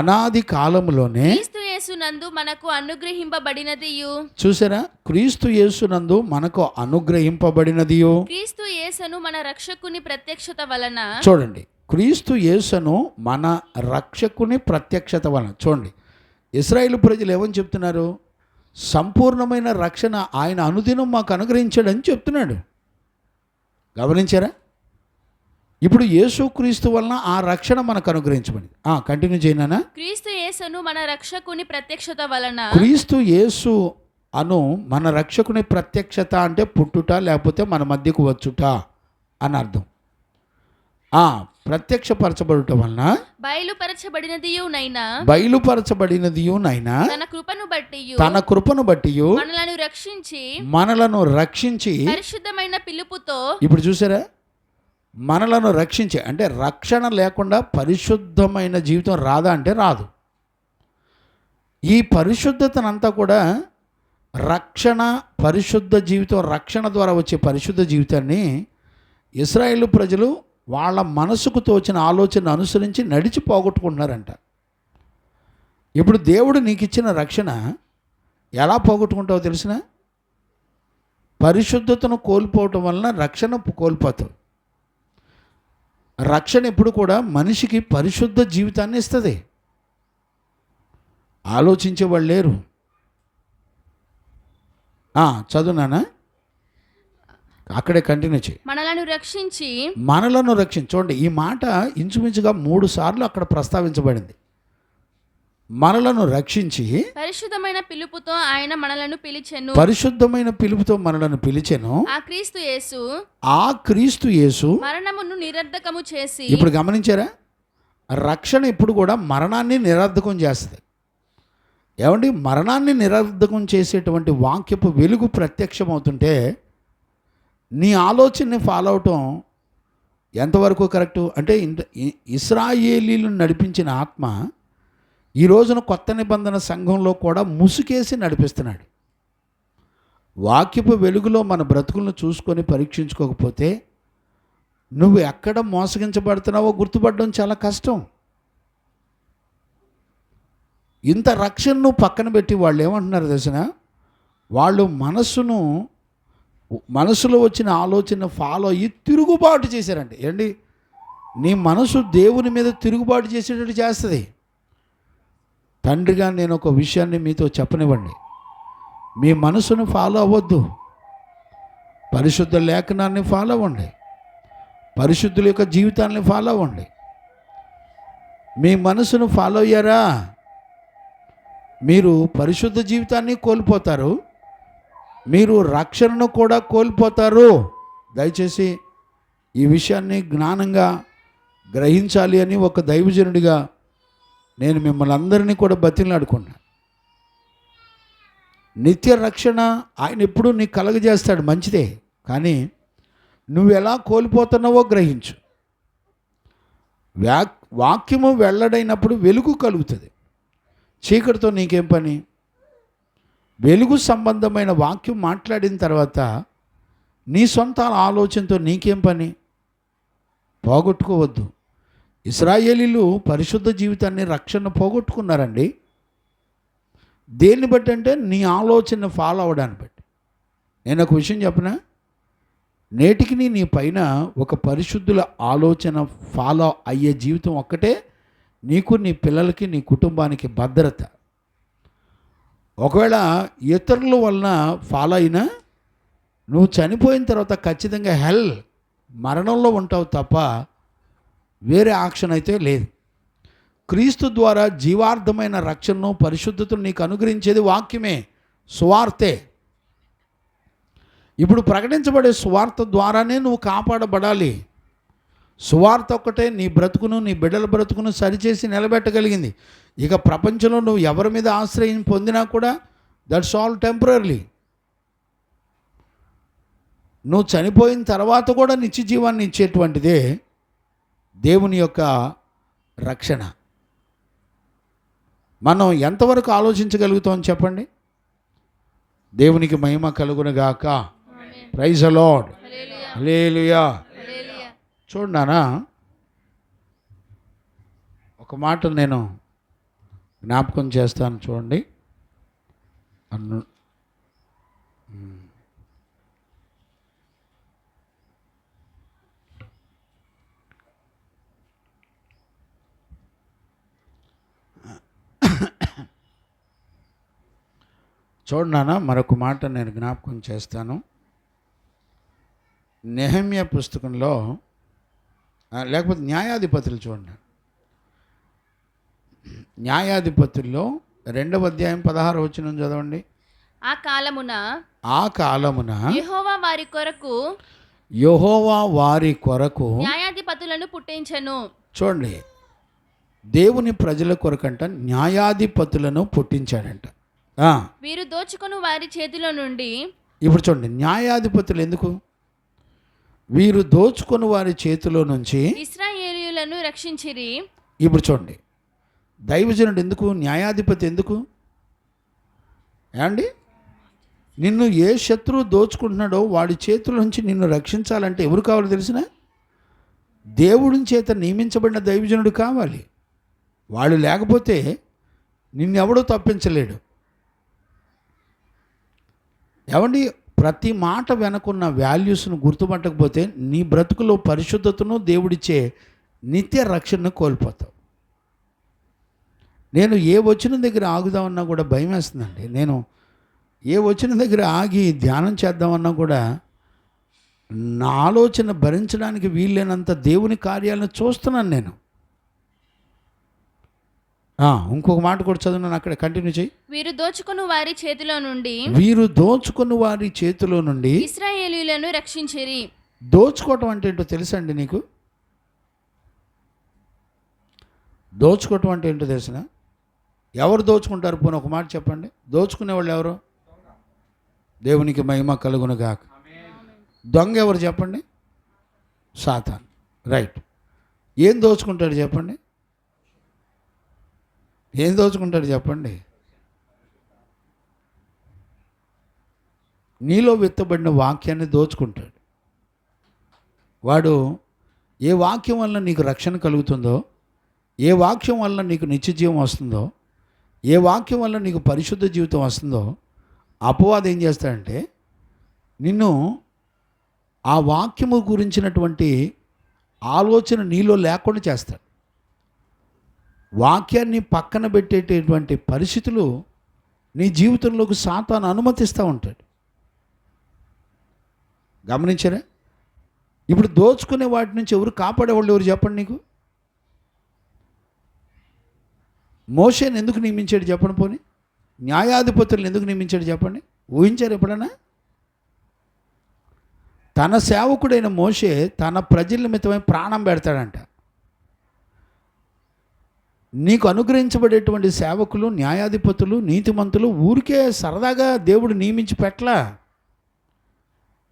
అనాది కాలములోనే క్రీస్తు యేసునందు మనకు అనుగ్రహింపబడినదియు. చూసారా? క్రీస్తు యేసునందు మనకు అనుగ్రహింపబడినదియు. క్రీస్తు యేసును మన రక్షకుని ప్రత్యక్షత వలన. చూడండి, క్రీస్తు యేసును మన రక్షకుని ప్రత్యక్షత వలన. చూడండి, ఇశ్రాయేలు ప్రజలు ఏమని చెప్తున్నారు? సంపూర్ణమైన రక్షణ ఆయన అనుదినం మాకు అనుగ్రహించాడని చెప్తున్నాడు. గమనించారా? ఇప్పుడు యేసుక్రీస్తు వలన ఆ రక్షణ మనకు అనుగ్రహించబడింది. కంటిన్యూ చేయనా? క్రీస్తు యేసును మన రక్షకుని ప్రత్యక్షత వలన. క్రీస్తు యేసు అను మన రక్షకుని ప్రత్యక్షత అంటే పుట్టుట, లేకపోతే మన మధ్యకు వచ్చుట అని అర్థం. ప్రత్యక్షపరచబడుట వలన బయలుపరచబడినదియునైనా తన కృపను బట్టి మనలను రక్షించి పరిశుద్ధమైన పిలుపుతో. ఇప్పుడు చూసారా? మనలను రక్షించి అంటే రక్షణ లేకుండా పరిశుద్ధమైన జీవితం రాదా అంటే రాదు. ఈ పరిశుద్ధతనంతా కూడా రక్షణ, పరిశుద్ధ జీవితం, రక్షణ ద్వారా వచ్చే పరిశుద్ధ జీవితాన్ని ఇశ్రాయేలు ప్రజలు వాళ్ళ మనసుకు తోచిన ఆలోచన అనుసరించి నడిచి పోగొట్టుకుంటున్నారంట. ఇప్పుడు దేవుడు నీకు ఇచ్చిన రక్షణ ఎలా పోగొట్టుకుంటావో తెలిసిన? పరిశుద్ధతను కోల్పోవటం వలన రక్షణ కోల్పోతావు. రక్షణ ఎప్పుడు కూడా మనిషికి పరిశుద్ధ జీవితాన్ని ఇస్తుంది. ఆలోచించే వాళ్ళు లేరు. చదువునానా? అక్కడే కంటిన్యూ చేయి. మనలను రక్షించి. చూడండి, ఈ మాట ఇంచుమించుగా 3 సార్లు అక్కడ ప్రస్తావించబడింది. మనలను రక్షించి పరిశుద్ధమైన పిలుపుతో ఆయన మనలను పిలిచెను. పరిశుద్ధమైన పిలుపుతో మనలను పిలిచెను. ఆ క్రీస్తు యేసు మరణమును నిరర్ధకము చేసి. ఇప్పుడు గమనించారా? రక్షణ ఇప్పుడు కూడా మరణాన్ని నిరర్ధకం చేస్తుంది. ఏమండి? మరణాన్ని నిరర్ధకం చేసేటువంటి వాక్యపు వెలుగు ప్రత్యక్షమవుతుంటే నీ ఆలోచనని ఫాలో అవటం ఎంతవరకు కరెక్టు అంటే, ఇశ్రాయేలీలను నడిపించిన ఆత్మ ఈ రోజున కొత్త నిబంధన సంఘంలో కూడా ముసుకేసి నడిపిస్తున్నాడు. వాక్యపు వెలుగులో మన బ్రతుకులను చూసుకొని పరీక్షించుకోకపోతే నువ్వు ఎక్కడ మోసగించబడుతున్నావో గుర్తుపడడం చాలా కష్టం. ఇంత రక్షణను పక్కన పెట్టి వాళ్ళు ఏమంటున్నారు తెలిసిన? వాళ్ళు మనసులో వచ్చిన ఆలోచన ఫాలో అయ్యి తిరుగుబాటు చేశారంటే. ఏంటి? నీ మనసు దేవుని మీద తిరుగుబాటు చేసేటట్టు చేస్తుంది. తండ్రిగా నేను ఒక విషయాన్ని మీతో చెప్పనివ్వండి. మీ మనసును ఫాలో అవ్వద్దు, పరిశుద్ధ లేఖనాన్ని ఫాలో అవ్వండి, పరిశుద్ధుల యొక్క జీవితాన్ని ఫాలో అవ్వండి. మీ మనసును ఫాలో అయ్యారా మీరు పరిశుద్ధ జీవితాన్ని కోల్పోతారు, మీరు రక్షణను కూడా కోల్పోతారు. దయచేసి ఈ విషయాన్ని జ్ఞానంగా గ్రహించాలి అని ఒక దైవజనుడిగా నేను మిమ్మల్ని అందరినీ కూడా బతిమలాడుకున్నాను. నిత్య రక్షణ ఆయన ఎప్పుడూ నీకు కలగజేస్తాడు, మంచిదే. కానీ నువ్వు ఎలా కోల్పోతున్నావో గ్రహించు. వాక్యము వెల్లడైనప్పుడు వెలుగు కలుగుతుంది. చీకటితో నీకేం పని? వెలుగు సంబంధమైన వాక్యం మాట్లాడిన తర్వాత నీ సొంత ఆలోచనతో నీకేం పని? పోగొట్టుకోవద్దు. ఇశ్రాయేలీలు పరిశుద్ధ జీవితాన్ని, రక్షణ పోగొట్టుకున్నారండి. దేన్ని బట్టి అంటే నీ ఆలోచన ఫాలో అవ్వడాన్ని బట్టి. నేను ఒక విషయం చెప్పనా? నేటికి నీ పైన ఒక పరిశుద్ధుల ఆలోచన ఫాలో అయ్యే జీవితం ఒక్కటే నీకు, నీ పిల్లలకి, నీ కుటుంబానికి భద్రత. ఒకవేళ ఇతరుల వలన ఫాలో అయినా నువ్వు చనిపోయిన తర్వాత ఖచ్చితంగా మరణంలో ఉంటావు తప్ప వేరే ఆప్షన్ అయితే లేదు. క్రీస్తు ద్వారా జీవార్థమైన రక్షణను పరిశుద్ధతను నీకు అనుగ్రహించేది వాక్యమే, సువార్తే. ఇప్పుడు ప్రకటించబడే సువార్త ద్వారానే నువ్వు కాపాడబడాలి. సువార్త ఒక్కటే నీ బ్రతుకును, నీ బిడ్డల బ్రతుకును సరిచేసి నిలబెట్టగలిగింది. ఇక ప్రపంచంలో నువ్వు ఎవరి మీద ఆశ్రయం పొందినా కూడా దట్స్ ఆల్ టెంపరరీ. నువ్వు చనిపోయిన తర్వాత కూడా నిత్య జీవాన్ని ఇచ్చేటువంటిదే దేవుని యొక్క రక్షణ. మనం ఎంతవరకు ఆలోచించగలుగుతాం చెప్పండి? దేవునికి మహిమ కలుగునుగాక. Praise the Lord. హల్లెలూయా. చూడనా, ఒక మాట నేను జ్ఞాపకం చేస్తాను చూడండి. చూడనా, మరొక మాట నేను జ్ఞాపకం చేస్తాను. నెహెమ్యా పుస్తకంలో, లేకపోతే న్యాయాధిపతులు చూడండి. న్యాయాధిపతుల్లో 2వ అధ్యాయం 16వ వచనం చదవండి. ఆ కాలమున యెహోవా వారి కొరకు న్యాయాధిపతులను పుట్టించెను. చూడండి, దేవుని ప్రజల కొరకంట న్యాయాధిపతులను పుట్టించాడంట. వీరు దోచుకొని వారి చేతిలో నుండి. ఇప్పుడు చూడండి, న్యాయాధిపతులు ఎందుకు? వీరు దోచుకొని వారి చేతిలో నుంచి ఇశ్రాయేలీయులను రక్షించిరి. ఇప్పుడు చూడండి, దైవజనుడు ఎందుకు? న్యాయాధిపతి ఎందుకు? ఏమండి, నిన్ను ఏ శత్రువు దోచుకుంటున్నాడో వాడి చేతుల నుంచి నిన్ను రక్షించాలంటే ఎవరు కావాలో తెలిసిన? దేవుడి చేత నియమించబడిన దైవజనుడు కావాలి. వాళ్ళు లేకపోతే నిన్నెవడూ తప్పించలేడు. ఏమండి, ప్రతి మాట వెనకున్న వాల్యూస్ను గుర్తుపట్టకపోతే నీ బ్రతుకులో పరిశుద్ధతను దేవుడిచ్చే నిత్య రక్షణను కోల్పోతావు. నేను ఏ వచనం దగ్గర ఆగుదామన్నా కూడా భయం వేస్తుందండి. నేను ఏ వచనం దగ్గర ఆగి ధ్యానం చేద్దామన్నా కూడా నా ఆలోచన భరించడానికి వీల్లేనంత దేవుని కార్యాలను చూస్తున్నాను నేను. ఇంకొక మాట కూడా చదువున్నాను, అక్కడ కంటిన్యూ చేయి. వీరు దోచుకొని వారి చేతిలో నుండి ఇశ్రాయేలీయులను రక్షించిరి. దోచుకోవటం అంటే ఏంటో తెలుసా అండి నీకు? దోచుకోవటం అంటే ఏంటో తెలిసిన? ఎవరు దోచుకుంటారు? పోనీ ఒక మాట చెప్పండి. దోచుకునేవాళ్ళు ఎవరు? దేవునికి మహిమ కలుగునుగాక. దొంగ ఎవరు చెప్పండి? సాతాను. రైట్. ఏం దోచుకుంటాడు చెప్పండి? ఏం దోచుకుంటాడు చెప్పండి? నీలో విత్తబడిన వాక్యాన్ని దోచుకుంటాడు. వాడు ఏ వాక్యం వల్ల నీకు రక్షణ కలుగుతుందో, ఏ వాక్యం వల్ల నీకు నిత్య జీవం వస్తుందో, ఏ వాక్యం వల్ల నీకు పరిశుద్ధ జీవితం వస్తుందో, అపవాది ఏం చేస్తాడంటే నిన్ను ఆ వాక్యము గురించినటువంటి ఆలోచన నీలో లేకుండా చేస్తాడు. వాక్యాన్ని పక్కన పెట్టేటటువంటి పరిస్థితులు నీ జీవితంలోకి సాతాను అనుమతిస్తూ ఉంటాడు. గమనించారా? ఇప్పుడు దోచుకునే వాటి నుంచి ఎవరు కాపాడేవాళ్ళు ఎవరు చెప్పండి నీకు? మోషేని ఎందుకు నియమించాడు చెప్పండి? పోనీ న్యాయాధిపతులను ఎందుకు నియమించాడు చెప్పండి? ఊహించారు ఎప్పుడన్నా? తన సేవకుడైన మోషే తన ప్రజల నిమిత్తమై ప్రాణం పెడతాడంట. నీకు అనుగ్రహించబడేటువంటి సేవకులు, న్యాయాధిపతులు, నీతిమంతులు ఊరికే సరదాగా దేవుడు నియమించి పెట్టలా.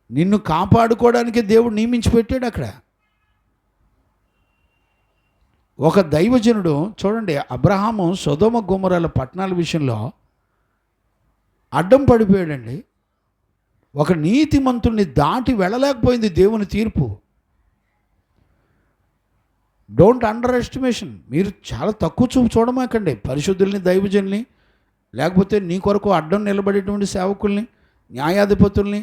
నిన్ను కాపాడుకోవడానికే దేవుడు నియమించి పెట్టాడు అక్కడ. ఒక దైవజనుడు చూడండి, అబ్రహాము సొదొమ గొమొర్రాల పట్టణాల విషయంలో అడ్డం పడిపోయాడండి. ఒక నీతిమంతుల్ని దాటి వెళ్ళలేకపోయింది దేవుని తీర్పు. Don't under estimation. మీరు చాలా తక్కువ చూపు చూడమాకండి పరిశుద్ధుల్ని, దైవజనుల్ని, లేకపోతే నీ కొరకు అడ్డం నిలబడేటువంటి సేవకుల్ని, న్యాయాధిపతుల్ని.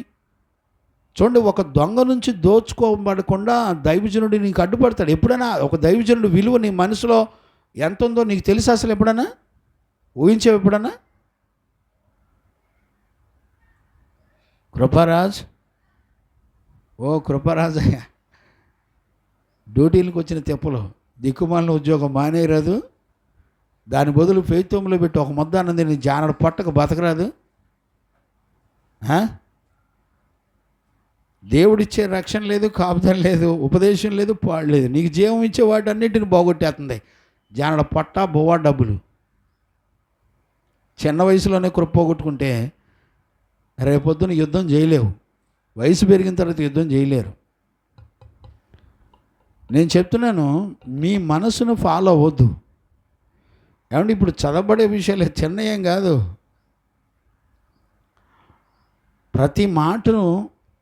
చూడండి, ఒక దొంగ నుంచి దోచుకోబడకుండా దైవజనుడు నీకు అడ్డుపడతాడు. ఎప్పుడైనా ఒక దైవజనుడు విలువ నీ మనసులో ఎంత ఉందో నీకు తెలుసు? అసలు ఎప్పుడన్నా ఊహించావు? ఎప్పుడన్నా? కృపారాజ్, ఓ కృపారాజ్ అయ్యా, డ్యూటీలకు వచ్చిన తెప్పలు దిక్కుమాలిన ఉద్యోగం మానేయరాదు, దాని బదులు ఫెయిత్వంలో పెట్టి ఒక ముద్ద అన్నది నీ జానడు పొట్టకు బతకరాదు. దేవుడిచ్చే రక్షణ లేదు, కాపుదల లేదు, ఉపదేశం లేదు, పాడు లేదు. నీకు జీవం ఇచ్చే వాటన్నిటిని పోగొట్టేస్తుంది జానడ పొట్ట, బువ్వ, డబ్బులు. చిన్న వయసులోనే కృప పోగొట్టుకుంటే రేపొద్దున యుద్ధం చేయలేవు, వయసు పెరిగిన తర్వాత యుద్ధం చేయలేరు. నేను చెప్తున్నాను, మీ మనసును ఫాలో అవ్వద్దు. ఏమంటే ఇప్పుడు చదవబడే విషయాలు చిన్న ఏం కాదు. ప్రతి మాటను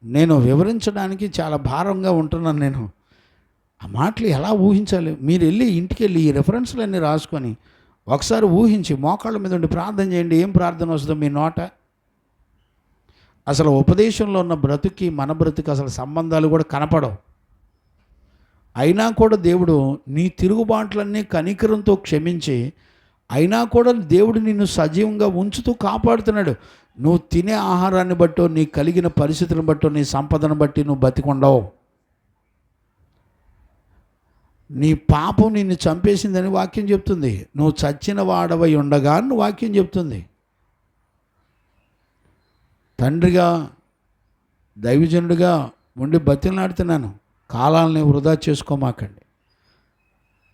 నేను వివరించడానికి చాలా భారంగా ఉంటున్నాను. నేను ఆ మాటలు ఎలా ఊహించాలి? మీరు వెళ్ళి ఇంటికి వెళ్ళి ఈ రెఫరెన్స్లన్నీ రాసుకొని ఒకసారి ఊహించి మోకాళ్ళ మీద ఉండి ప్రార్థన చేయండి. ఏం ప్రార్థన వస్తుందో మీ నోట. అసలు ఉపదేశంలో ఉన్న బ్రతుకి మన బ్రతుకు అసలు సంబంధాలు కూడా కనపడవు. అయినా కూడా దేవుడు నీ తిరుగుబాట్లన్నీ కనికరంతో క్షమించి, అయినా కూడా దేవుడు నిన్ను సజీవంగా ఉంచుతూ కాపాడుతున్నాడు. నువ్వు తినే ఆహారాన్ని బట్టో, నీ కలిగిన పరిస్థితులను బట్టో, నీ సంపదను బట్టి నువ్వు బతికొండవు. నీ పాపం నిన్ను చంపేసిందని వాక్యం చెప్తుంది. నువ్వు చచ్చిన వాడవై ఉండగా అని వాక్యం చెప్తుంది. తండ్రిగా దైవజనుడిగా ఉండి బతిలాడుతున్నాను, కాలాలని వృధా చేసుకోమాకండి.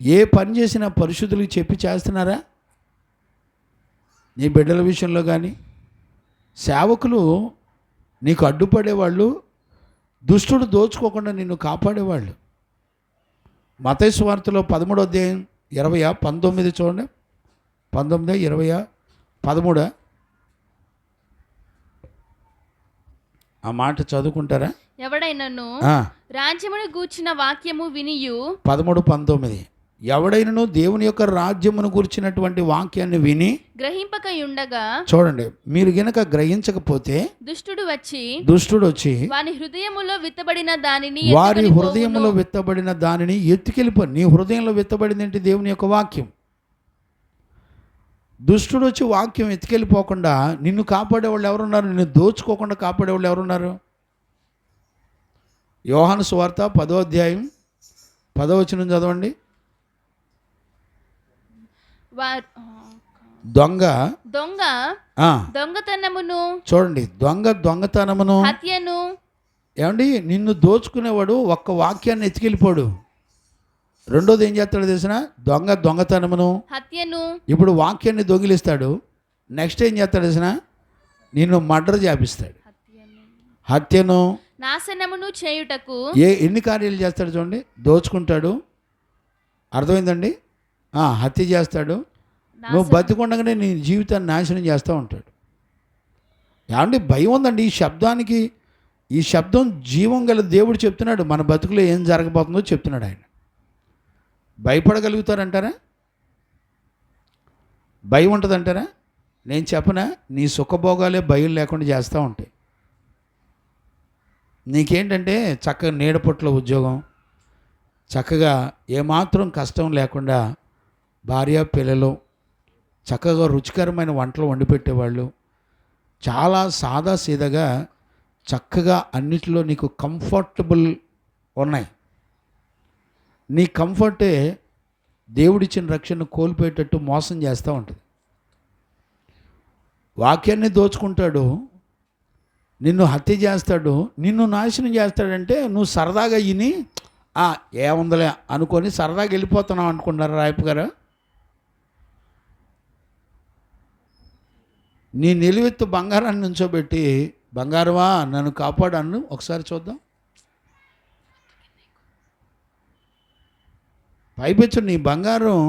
ఏ పని చేసినా పరిశుద్ధులకు చెప్పి చేస్తున్నారా? నీ బిడ్డల విషయంలో కానీ సేవకులు నీకు అడ్డుపడేవాళ్ళు, దుష్టుడు దోచుకోకుండా నిన్ను కాపాడేవాళ్ళు. మత్తయి సువార్తలో 13వ అధ్యాయం 20-19 చూడండి. 19, 20, 13 ఆ మాట చదువుకుంటారా? ఎవడైనను రాజ్యమును గూర్చిన వాక్యము వినియు 13-19 ఎవడైనను దేవుని యొక్క రాజ్యమును గురించినటువంటి వాక్యాన్ని విని గ్రహింపకయుండగా, చూడండి, మీరు గనక గ్రహించకపోతే దుష్టుడు వచ్చి వారి హృదయములో విత్తబడిన దానిని ఎత్తుకెళ్ళిపో. నీ హృదయంలో విత్తబడింది ఏంటి? దేవుని యొక్క వాక్యం. దుష్టుడు వచ్చి వాక్యం ఎత్తుకెళ్ళిపోకుండా నిన్ను కాపాడేవాళ్ళు ఎవరున్నారు? నిన్ను దోచుకోకుండా కాపాడేవాళ్ళు ఎవరున్నారు? యోహాను సువార్త 10వ అధ్యాయం 10వ వచనం చదవండి. దొంగతనమును, చూడండి, దొంగతనమును, హత్యను. ఏమండి, నిన్ను దోచుకునేవాడు ఒక్క వాక్యాన్ని ఎత్తుకెళ్ళిపోడు. రెండోది ఏం చేస్తాడు తెలిసిన? దొంగతనమును, హత్యను. ఇప్పుడు వాక్యాన్ని దొంగిలిస్తాడు. నెక్స్ట్ ఏం చేస్తాడు తెలిసిన? నిన్ను మర్డర్ చేపిస్తాడు. హత్యను, నాశనమును చేయుటకు. ఎన్ని కార్యాలు చేస్తాడు చూడండి. దోచుకుంటాడు, అర్థమైందండి, హత్య చేస్తాడు, నువ్వు బతికొండగానే నీ జీవితాన్ని నాశనం చేస్తూ ఉంటాడు. ఏమండి, భయం ఉందండి ఈ శబ్దానికి. ఈ శబ్దం జీవం గల దేవుడు చెప్తున్నాడు. మన బతుకులో ఏం జరగబోతుందో చెప్తున్నాడు ఆయన. భయపడగలుగుతారంటారా? భయం ఉంటుందంటారా? నేను చెప్పనా, నీ సుఖభోగాలే భయం లేకుండా చేస్తూ ఉంటాయి. నీకేంటంటే చక్కగా నీడపొట్ల ఉద్యోగం, చక్కగా ఏమాత్రం కష్టం లేకుండా భార్య పిల్లలు, చక్కగా రుచికరమైన వంటలు వండి పెట్టేవాళ్ళు, చాలా సాదా సీదాగా చక్కగా అన్నిటిలో నీకు కంఫర్టబుల్ ఉన్నాయి. నీ కంఫర్టే దేవుడిచ్చిన రక్షణను కోల్పోయేటట్టు మోసం చేస్తూ ఉంటుంది. వాక్యాన్ని దోచుకుంటాడు, నిన్ను హత్య చేస్తాడు, నిన్ను నాశనం చేస్తాడంటే నువ్వు సరదాగా విని ఏముందలే అనుకొని సరదాగా వెళ్ళిపోతున్నావు అనుకుంటున్నారు రాయపు గారు. నీ నిలువెత్తు బంగారాన్ని నుంచోబెట్టి, బంగారమా నన్ను కాపాడాను ఒకసారి చూద్దాం. పైపెచ్చు నీ బంగారం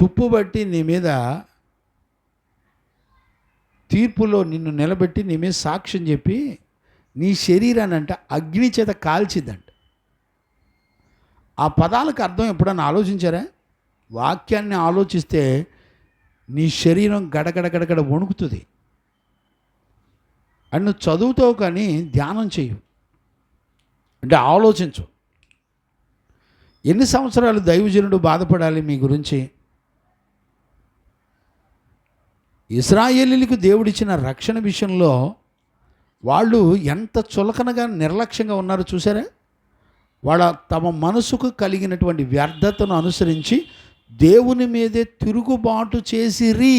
తుప్పు బట్టి నీ మీద తీర్పులో నిన్ను నిలబెట్టి నీ మీద సాక్ష్యం చెప్పి నీ శరీరాన్ని అంట అగ్ని చేత కాల్చిద్దంట. ఆ పదాలకు అర్థం ఎప్పుడన్నా ఆలోచించారా? వాక్యాన్ని ఆలోచిస్తే నీ శరీరం గడగడ వణుకుతుంది. అని నువ్వు చదువుతావు కానీ ధ్యానం చేయు, అంటే ఆలోచించు. ఎన్ని సంవత్సరాలు దైవజనుడు బాధపడాలి మీ గురించి? ఇశ్రాయేలీయులకు దేవుడిచ్చిన రక్షణ విషయంలో వాళ్ళు ఎంత చులకనగా నిర్లక్ష్యంగా ఉన్నారో చూసారా? వాళ్ళ తమ మనసుకు కలిగినటువంటి వ్యర్థతను అనుసరించి దేవుని మీదే తిరుగుబాటు చేసిరి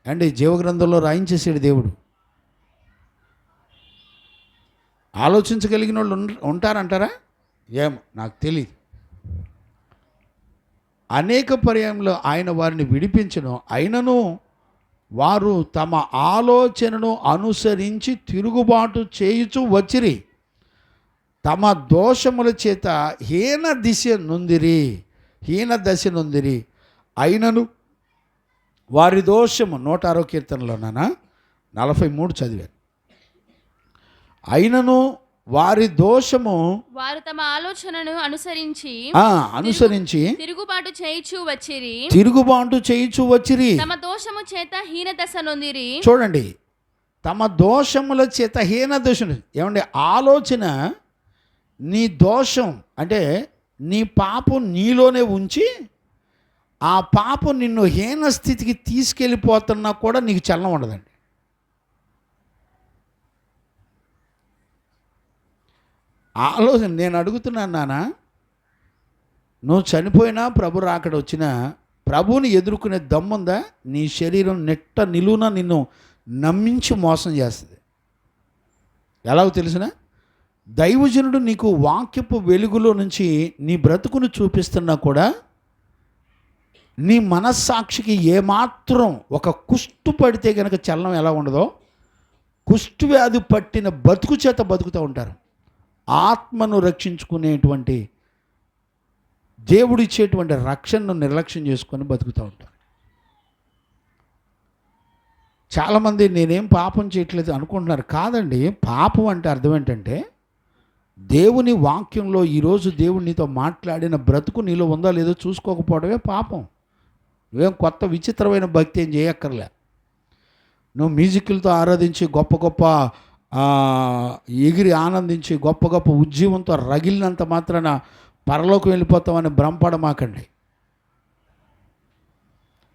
అండి. జీవగ్రంథంలో రాయించేసాడు దేవుడు. ఆలోచించగలిగిన వాళ్ళు ఉంటారంటారా? ఏమో నాకు తెలియదు. అనేక పర్యాయంలో ఆయన వారిని విడిపించను, అయినను వారు తమ ఆలోచనను అనుసరించి తిరుగుబాటు చేయుచు వచ్చిరి, తమ దోషముల చేత హీన దశ నొందిరి. అయినను వారి దోషము 106వ కీర్తనలోనా 43 చదివాను. అయినను వారి దోషము వారు తమ ఆలోచనను అనుసరించి తిరుగుబాటు చేయుచు వచ్చిరి, తమ దోషము చేత హీన దశ నొందిరి. చూడండి, తమ దోషముల చేత హీన దశ. ఏమండి, ఆలోచన నీ దోషం అంటే నీ పాపం నీలోనే ఉంచి ఆ పాపం నిన్ను హీన స్థితికి తీసుకెళ్ళిపోతున్నా కూడా నీకు చలనం ఉండదండి. ఆలోచన. నేను అడుగుతున్నాను నాన్న, నువ్వు చనిపోయినా ప్రభు రాకడ వచ్చినా ప్రభువుని ఎదుర్కొనే దమ్ముందా? నీ శరీరం నిలువున నిన్ను నమ్మించి మోసం చేస్తుంది. ఎలాగో తెలిసిన దైవజనుడు నీకు వాక్యపు వెలుగులో నుంచి నీ బ్రతుకును చూపిస్తున్నా కూడా నీ మనస్సాక్షికి ఏమాత్రం ఒక కుష్టు పడితే కనుక చలనం ఎలా ఉండదో, కుష్టు వ్యాధి పట్టిన బతుకు చేత బతుకుతూ ఉంటారు. ఆత్మను రక్షించుకునేటువంటి దేవుడిచ్చేటువంటి రక్షణను నిర్లక్ష్యం చేసుకొని బతుకుతూ ఉంటారు. చాలామంది నేనేం పాపం చేయట్లేదు అనుకుంటున్నారు. కాదండి, పాపం అంటే అర్థం ఏంటంటే దేవుని వాక్యంలో ఈరోజు దేవుడు నీతో మాట్లాడిన బ్రతుకు నీలో ఉందా లేదో చూసుకోకపోవడమే పాపం. నువ్వేం కొత్త విచిత్రమైన భక్తి ఏం చేయక్కర్లే. నువ్వు మ్యూజిక్లతో ఆరాధించి గొప్ప గొప్ప ఎగిరి ఆనందించి గొప్ప గొప్ప ఉజ్జీవంతో రగిలినంత మాత్రాన పరలోకి వెళ్ళిపోతామని భ్రమపడమాకండి.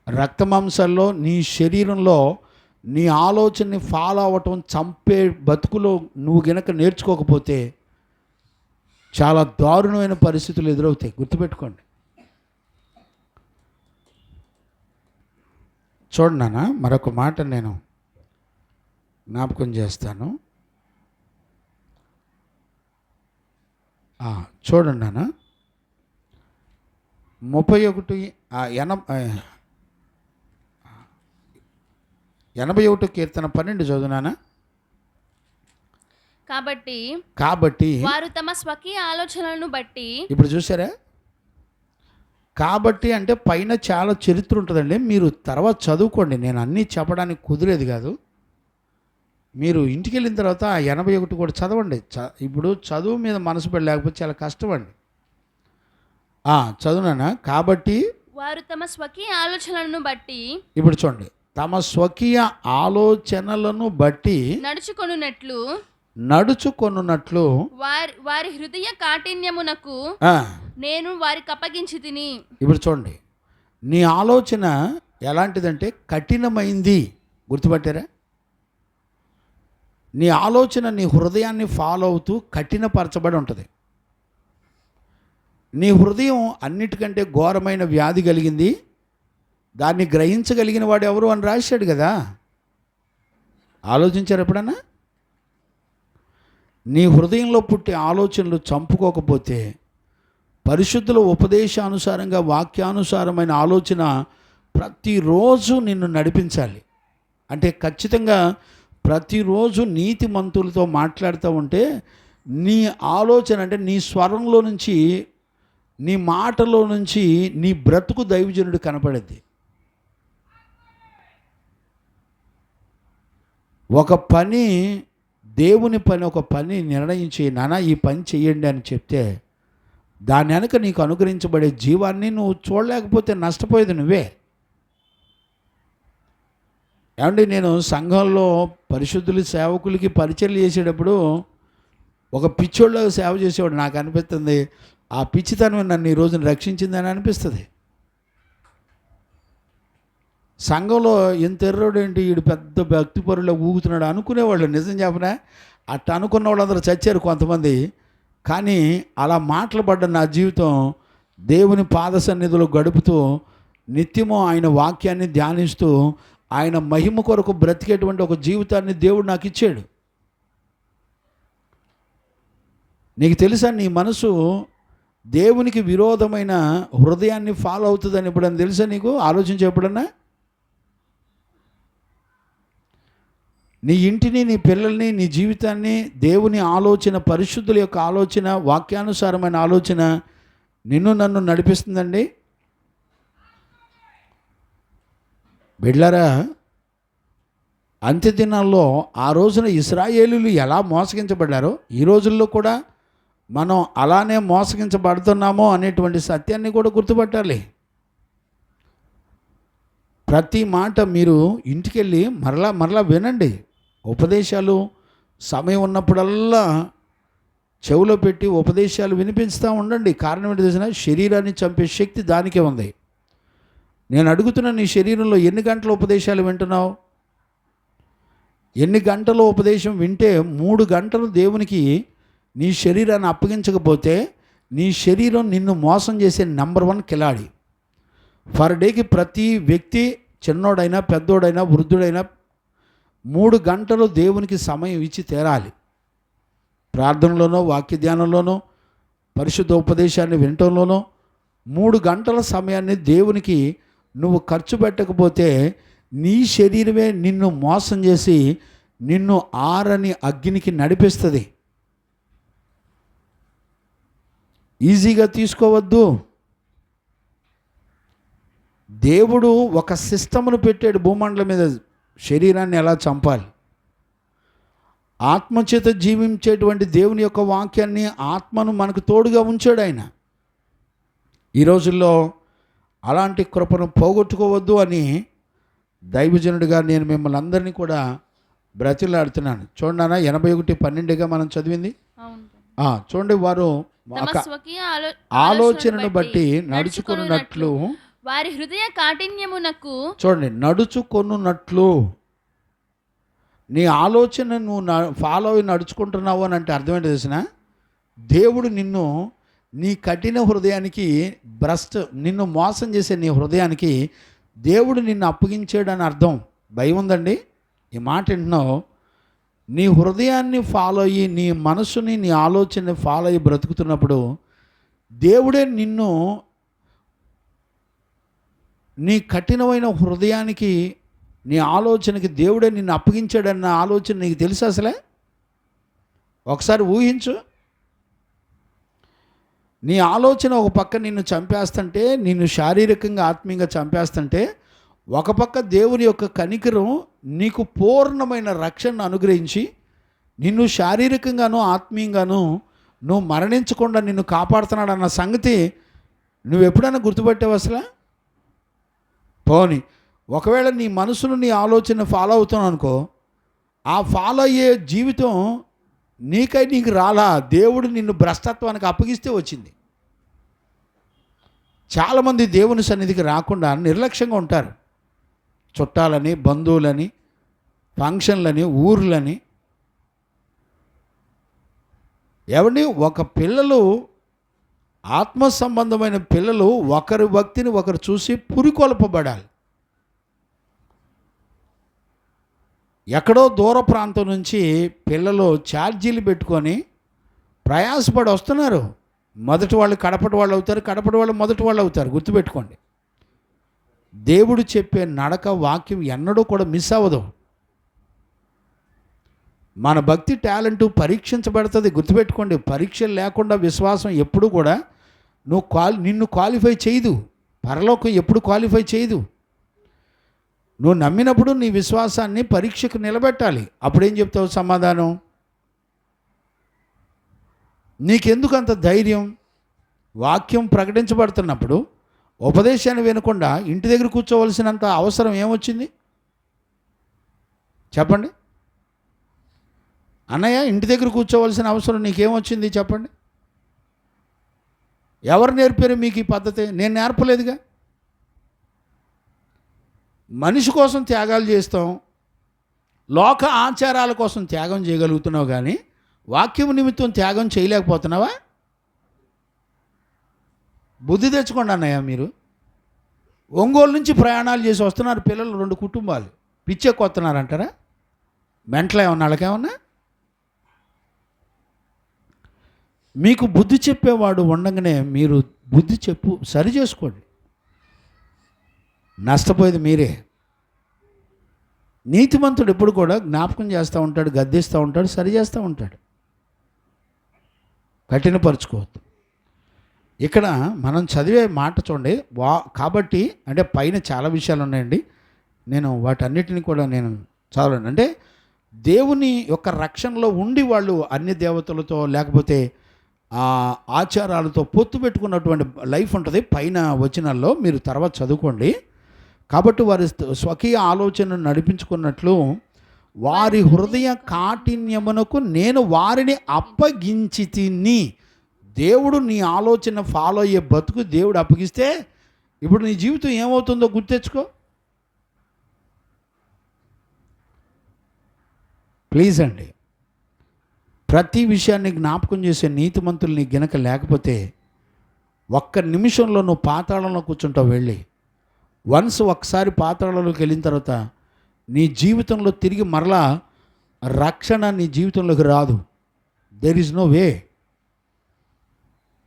రక్తమాంసాల్లో నీ శరీరంలో నీ ఆలోచనని ఫాలో అవ్వటం చంపే బతుకులో నువ్వు గనక నేర్చుకోకపోతే చాలా దారుణమైన పరిస్థితులు ఎదురవుతాయి. గుర్తుపెట్టుకోండి. చూడండి నాన్న, మరొక మాట నేను జ్ఞాపకం చేస్తాను. చూడండి నాన్న, 81 కీర్తన 12 చదువునానా. కాబట్టి వారు తమ స్వకీయ ఆలోచనలను బట్టి. ఇప్పుడు చూసారా, కాబట్టి అంటే పైన చాలా చరిత్ర ఉంటుందండి. మీరు తర్వాత చదువుకోండి, నేను అన్నీ చెప్పడానికి కుదిరేది కాదు. మీరు ఇంటికి వెళ్ళిన తర్వాత 81 కూడా చదవండి. ఇప్పుడు చదువు మీద మనసు పెట్టి లేకపోతే చాలా కష్టం అండి. చదువునా. కాబట్టి వారు తమ స్వకీయ ఆలోచనలను బట్టి. ఇప్పుడు చూడండి, తమ స్వకీయ ఆలోచనలను బట్టి నడుచుకొనున్నట్లు వారి హృదయ కాఠిన్యమునకు నేను వారికి అప్పగించి తిని. ఇప్పుడు చూడండి, నీ ఆలోచన ఎలాంటిదంటే కఠినమైంది. గుర్తుపట్టారా? నీ ఆలోచన నీ హృదయాన్ని ఫాలో అవుతూ కఠినపరచబడి ఉంటుంది. నీ హృదయం అన్నిటికంటే ఘోరమైన వ్యాధి కలిగింది, దాన్ని గ్రహించగలిగిన వాడు ఎవరు అని రాశాడు కదా. ఆలోచించారు ఎప్పుడన్నా? నీ హృదయంలో పుట్టే ఆలోచనలు చంపుకోకపోతే పరిశుద్ధుల ఉపదేశానుసారంగా వాక్యానుసారమైన ఆలోచన ప్రతిరోజు నిన్ను నడిపించాలి. అంటే ఖచ్చితంగా ప్రతిరోజు నీతిమంతులతో మాట్లాడుతూ ఉంటే నీ ఆలోచన అంటే నీ స్వరంలో నుంచి, నీ మాటలో నుంచి నీ బ్రతుకు దైవజనుడు కనపడేది. ఒక పని, దేవుని పని, ఒక పని నిర్ణయించి నాన్న ఈ పని చెయ్యండి అని చెప్తే దాని వెనక నీకు అనుగ్రహించబడే జీవాన్ని నువ్వు చూడలేకపోతే నష్టపోయేది నువ్వే. ఏమండి, నేను సంఘంలో పరిశుద్ధుల సేవకులకి పరిచర్యలు చేసేటప్పుడు ఒక పిచ్చోళ్ళగా సేవ చేసేవాడు. నాకు అనిపిస్తుంది ఆ పిచ్చితనం నన్ను ఈ రోజున రక్షించిందని అనిపిస్తుంది. సంఘంలో ఎంత ఎర్రోడు ఏంటి, వీడు పెద్ద భక్తిపరులో ఊగుతున్నాడు అనుకునేవాళ్ళు. నిజం చెప్పనా, అట్ట అనుకున్న వాళ్ళందరూ చచ్చారు. కొంతమంది కానీ అలా మాటలు నా జీవితం దేవుని పాద సన్నిధిలో గడుపుతూ నిత్యము ఆయన వాక్యాన్ని ధ్యానిస్తూ ఆయన మహిమ కొరకు బ్రతికేటువంటి ఒక జీవితాన్ని దేవుడు నాకు ఇచ్చాడు. నీకు తెలుసా, నీ మనసు దేవునికి విరోధమైన హృదయాన్ని ఫాలో అవుతుందని ఎప్పుడన్నా తెలుసా నీకు? ఆలోచించే ఎప్పుడన్నా? నీ ఇంటిని, నీ పిల్లల్ని, నీ జీవితాన్ని దేవుని ఆలోచన, పరిశుద్ధుల యొక్క ఆలోచన, వాక్యానుసారమైన ఆలోచన నిన్ను నన్ను నడిపిస్తుందండి. బిడ్లారా, అంత్యదినాల్లో ఆ రోజున ఇశ్రాయేలీయులు ఎలా మోసగించబడ్డారో ఈ రోజుల్లో కూడా మనం అలానే మోసగించబడుతున్నామో అనేటువంటి సత్యాన్ని కూడా గుర్తుపట్టాలి. ప్రతి మాట మీరు ఇంటికెళ్ళి మరలా వినండి. ఉపదేశాలు సమయం ఉన్నప్పుడల్లా చెవులో పెట్టి ఉపదేశాలు వినిపిస్తూ ఉండండి. కారణం ఏంటి తెలిసిన? శరీరాన్ని చంపే శక్తి దానికే ఉంది. నేను అడుగుతున్నా, నీ శరీరంలో ఎన్ని గంటల ఉపదేశాలు వింటున్నావు? ఎన్ని గంటల ఉపదేశం వింటే 3 గంటలు దేవునికి నీ శరీరాన్ని అప్పగించకపోతే నీ శరీరం నిన్ను మోసం చేసే నెంబర్ 1 కిలాడి. పర్ డేకి ప్రతి వ్యక్తి, చిన్నోడైనా పెద్దోడైనా వృద్ధుడైనా 3 గంటలు దేవునికి సమయం ఇచ్చి తీరాలి. ప్రార్థనలోనో, వాక్య ధ్యానంలోనో, పరిశుద్ధ ఉపదేశాన్ని వినటంలోనో 3 గంటల సమయాన్ని దేవునికి నువ్వు ఖర్చు పెట్టకపోతే నీ శరీరమే నిన్ను మోసం చేసి నిన్ను ఆరని అగ్నికి నడిపిస్తుంది. ఈజీగా తీసుకోవద్దు. దేవుడు ఒక సిస్టమ్ను పెట్టాడు భూమండలం మీద, శరీరాన్ని ఎలా చంపాలి. ఆత్మచేత జీవించేటువంటి దేవుని యొక్క వాక్యాన్ని, ఆత్మను మనకు తోడుగా ఉంచాడు ఆయన. ఈ రోజుల్లో అలాంటి కృపను పోగొట్టుకోవద్దు అని దైవజనుడిగా నేను మిమ్మల్ని అందరినీ కూడా బ్రతిలాడుతున్నాను. చూడండి, 81:12గా మనం చదివింది. చూడండి, వారు ఆలోచనను బట్టి నడుచుకున్నట్లు వారి హృదయ కాఠిన్యమునకు. చూడండి, నడుచుకొనున్నట్లు. నీ ఆలోచన నువ్వు ఫాలో అయి నడుచుకుంటున్నావు అని అంటే అర్థం ఏంటి తెలిసిన? దేవుడు నిన్ను నీ కఠిన హృదయానికి, నిన్ను మోసం చేసే నీ హృదయానికి దేవుడు నిన్ను అప్పగించాడని అర్థం. భయం ఉందండి ఈ మాట వింటున్నావు? నీ హృదయాన్ని ఫాలో అయ్యి, నీ మనసుని, నీ ఆలోచనని ఫాలో అయ్యి బ్రతుకుతున్నప్పుడు దేవుడే నిన్ను నీ కఠినమైన హృదయానికి, నీ ఆలోచనకి దేవుడే నిన్ను అప్పగించాడన్న ఆలోచన నీకు తెలుసు అసలే? ఒకసారి ఊహించు. నీ ఆలోచన ఒక పక్క నిన్ను చంపేస్తుంటే, నిన్ను శారీరకంగా ఆత్మీయంగా చంపేస్తుంటే, ఒక పక్క దేవుని యొక్క కనికరం నీకు పూర్ణమైన రక్షణను అనుగ్రహించి నిన్ను శారీరకంగాను ఆత్మీయంగాను నువ్వు మరణించకుండా నిన్ను కాపాడుతున్నాడు అన్న సంగతి నువ్వు ఎప్పుడైనా గుర్తుపట్టావు అసలు? పోనీ ఒకవేళ నీ మనసును, నీ ఆలోచన ఫాలో అవుతున్నావు అనుకో, ఆ ఫాలో అయ్యే జీవితం నీకు రాలా, దేవుడు నిన్ను భ్రష్టత్వానికి అప్పగిస్తే వచ్చింది. చాలామంది దేవుని సన్నిధికి రాకుండా నిర్లక్ష్యంగా ఉంటారు. చుట్టాలని, బంధువులని, ఫంక్షన్లని, ఊర్లని. ఒక పిల్లలు, ఆత్మ సంబంధమైన పిల్లలు ఒకరి భక్తిని ఒకరు చూసి పురికొల్పబడాలి. ఎక్కడో దూర ప్రాంతం నుంచి పిల్లలు ఛార్జీలు పెట్టుకొని ప్రయాసపడి వస్తున్నారు. మొదటి వాళ్ళు కడపటి వాళ్ళు అవుతారు, కడపటి వాళ్ళు మొదటి వాళ్ళు అవుతారు. గుర్తుపెట్టుకోండి, దేవుడు చెప్పే నడక, వాక్యం ఎన్నడూ కూడా మిస్ అవ్వదు. మన భక్తి టాలెంటు పరీక్షించబడుతుంది. గుర్తుపెట్టుకోండి, పరీక్షలు లేకుండా విశ్వాసం ఎప్పుడు కూడా నిన్ను క్వాలిఫై చేయదు. పరలోకం ఎప్పుడు క్వాలిఫై చేయదు. నువ్వు నమ్మినప్పుడు నీ విశ్వాసాన్ని పరీక్షకు నిలబెట్టాలి. అప్పుడేం చెప్తావు సమాధానం? నీకెందుకు అంత ధైర్యం? వాక్యం ప్రకటించబడుతున్నప్పుడు ఉపదేశాన్ని వినకుండా ఇంటి దగ్గర కూర్చోవలసినంత అవసరం ఏమొచ్చింది చెప్పండి? అన్నయ్య, ఇంటి దగ్గర కూర్చోవలసిన అవసరం నీకేమొచ్చింది చెప్పండి? ఎవరు నేర్పారు మీకు ఈ పద్ధతి? నేను నేర్పలేదుగా. మనిషి కోసం త్యాగాలు చేస్తాం, లోక ఆచారాల కోసం త్యాగం చేయగలుగుతున్నావు, కానీ వాక్యం నిమిత్తం త్యాగం చేయలేకపోతున్నావా? బుద్ధి తెచ్చుకోండి అన్నయ్య. మీరు ఒంగోలు నుంచి ప్రయాణాలు చేసి వస్తున్నారు పిల్లలు, 2 కుటుంబాలు పిచ్చెక్కొస్తున్నారంటారా? మెంటలో ఏమన్నా వాళ్ళకేమన్నా? మీకు బుద్ధి చెప్పేవాడు ఉండగానే మీరు బుద్ధి సరి చేసుకోండి. నష్టపోయేది మీరే. నీతిమంతుడు ఎప్పుడు కూడా జ్ఞాపకం చేస్తూ ఉంటాడు, గద్దిస్తూ ఉంటాడు, సరి చేస్తూ ఉంటాడు. కఠినపరుచుకోవద్దు. ఇక్కడ మనం చదివే మాట చూడండి. కాబట్టి అంటే పైన చాలా విషయాలు ఉన్నాయండి, నేను వాటన్నిటిని కూడా నేను చదవను. అంటే దేవుని యొక్క రక్షణలో ఉండి వాళ్ళు అన్ని దేవతలతో లేకపోతే ఆచారాలతో పొత్తు పెట్టుకున్నటువంటి లైఫ్ ఉంటుంది పైన వచనాల్లో, మీరు తర్వాత చదువుకోండి. కాబట్టి వారి స్వకీయ ఆలోచనను నడిపించుకున్నట్లు వారి హృదయ కాఠిన్యమునకు నేను వారిని అప్పగించి తిని. దేవుడు నీ ఆలోచన ఫాలో అయ్యే బతుకు దేవుడు అప్పగిస్తే ఇప్పుడు నీ జీవితం ఏమవుతుందో గుర్తెచ్చుకో. ప్లీజ్ అండి, ప్రతి విషయాన్ని జ్ఞాపకం చేసే నీతిమంతులు నీ గినక లేకపోతే ఒక్క నిమిషంలో నువ్వు పాతాళంలో కూర్చుంటావు. వెళ్ళి ఒకసారి పాతాళంలోకి వెళ్ళిన తర్వాత నీ జీవితంలో తిరిగి మరలా రక్షణ నీ జీవితంలోకి రాదు. There is no way.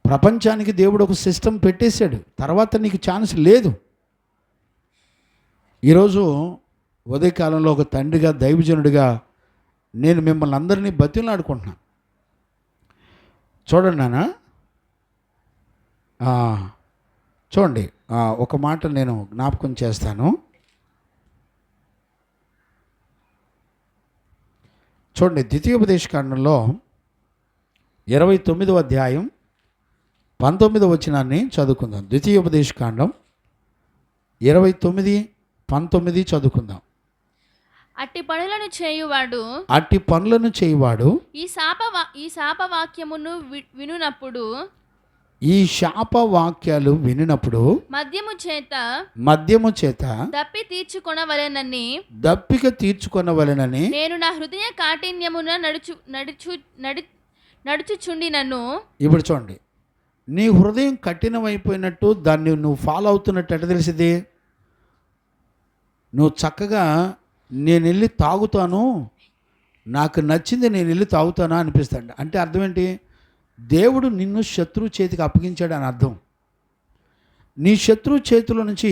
ప్రపంచానికి దేవుడు ఒక సిస్టమ్ పెట్టేశాడు, తర్వాత నీకు ఛాన్స్ లేదు. ఈరోజు ఉదయకాలంలో ఒక తండ్రిగా, దైవజనుడిగా నేను మిమ్మల్ని అందరినీ బతిమలాడుకుంటున్నాను. చూడండి నాన్న, చూడండి, ఒక మాట నేను జ్ఞాపకం చేస్తాను. చూడండి, ద్వితీయోపదేశకాండంలో 29వ అధ్యాయం 19వ వచనాన్ని చదువుకుందాం. ద్వితీయోపదేశకాండం 29:19 చదువుకుందాం. అట్టి పనులను చేయువాడు ఈ శాపవాక్యమును వినునప్పుడు, ఈ శాపవాక్యాలు వినినప్పుడు మద్యము చేత దప్పిక తీర్చుకొనవలెనని నేను నా హృదయ కాఠిన్యమున నడుచుచుండినను. ఇప్పుడు చూడండి, నీ హృదయం కఠినమైపోయినట్టు దాన్ని నువ్వు ఫాలో అవుతున్నట్టు ఎట్ట తెలిసింది? నువ్వు చక్కగా నేను వెళ్ళి తాగుతాను, నాకు నచ్చింది నేను వెళ్ళి తాగుతానా అనిపిస్తాడు. అంటే అర్థం ఏంటి? దేవుడు నిన్ను శత్రువు చేతికి అప్పగించాడు అని అర్థం. నీ శత్రువు చేతుల నుంచి,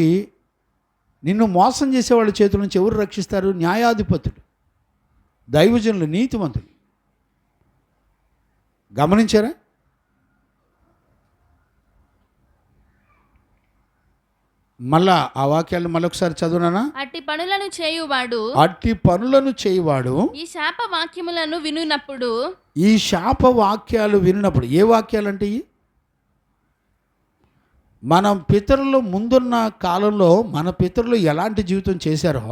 నిన్ను మోసం చేసేవాళ్ళ చేతుల నుంచి ఎవరు రక్షిస్తారు? న్యాయాధిపతుడు, దైవజనులు, నీతిమంతులు. గమనించారా? మళ్ళా ఆ వాక్యాలను మళ్ళొకసారి చదువునా? అట్టి పనులను చేయువాడు ఈ శాపవాక్యములను వినునప్పుడు, ఈ శాపవాక్యాలు వినునప్పుడు. ఏ వాక్యాలు అంటే? మన పితరులు ముందున్న కాలంలో మన పితరులు ఎలాంటి జీవితం చేశారో,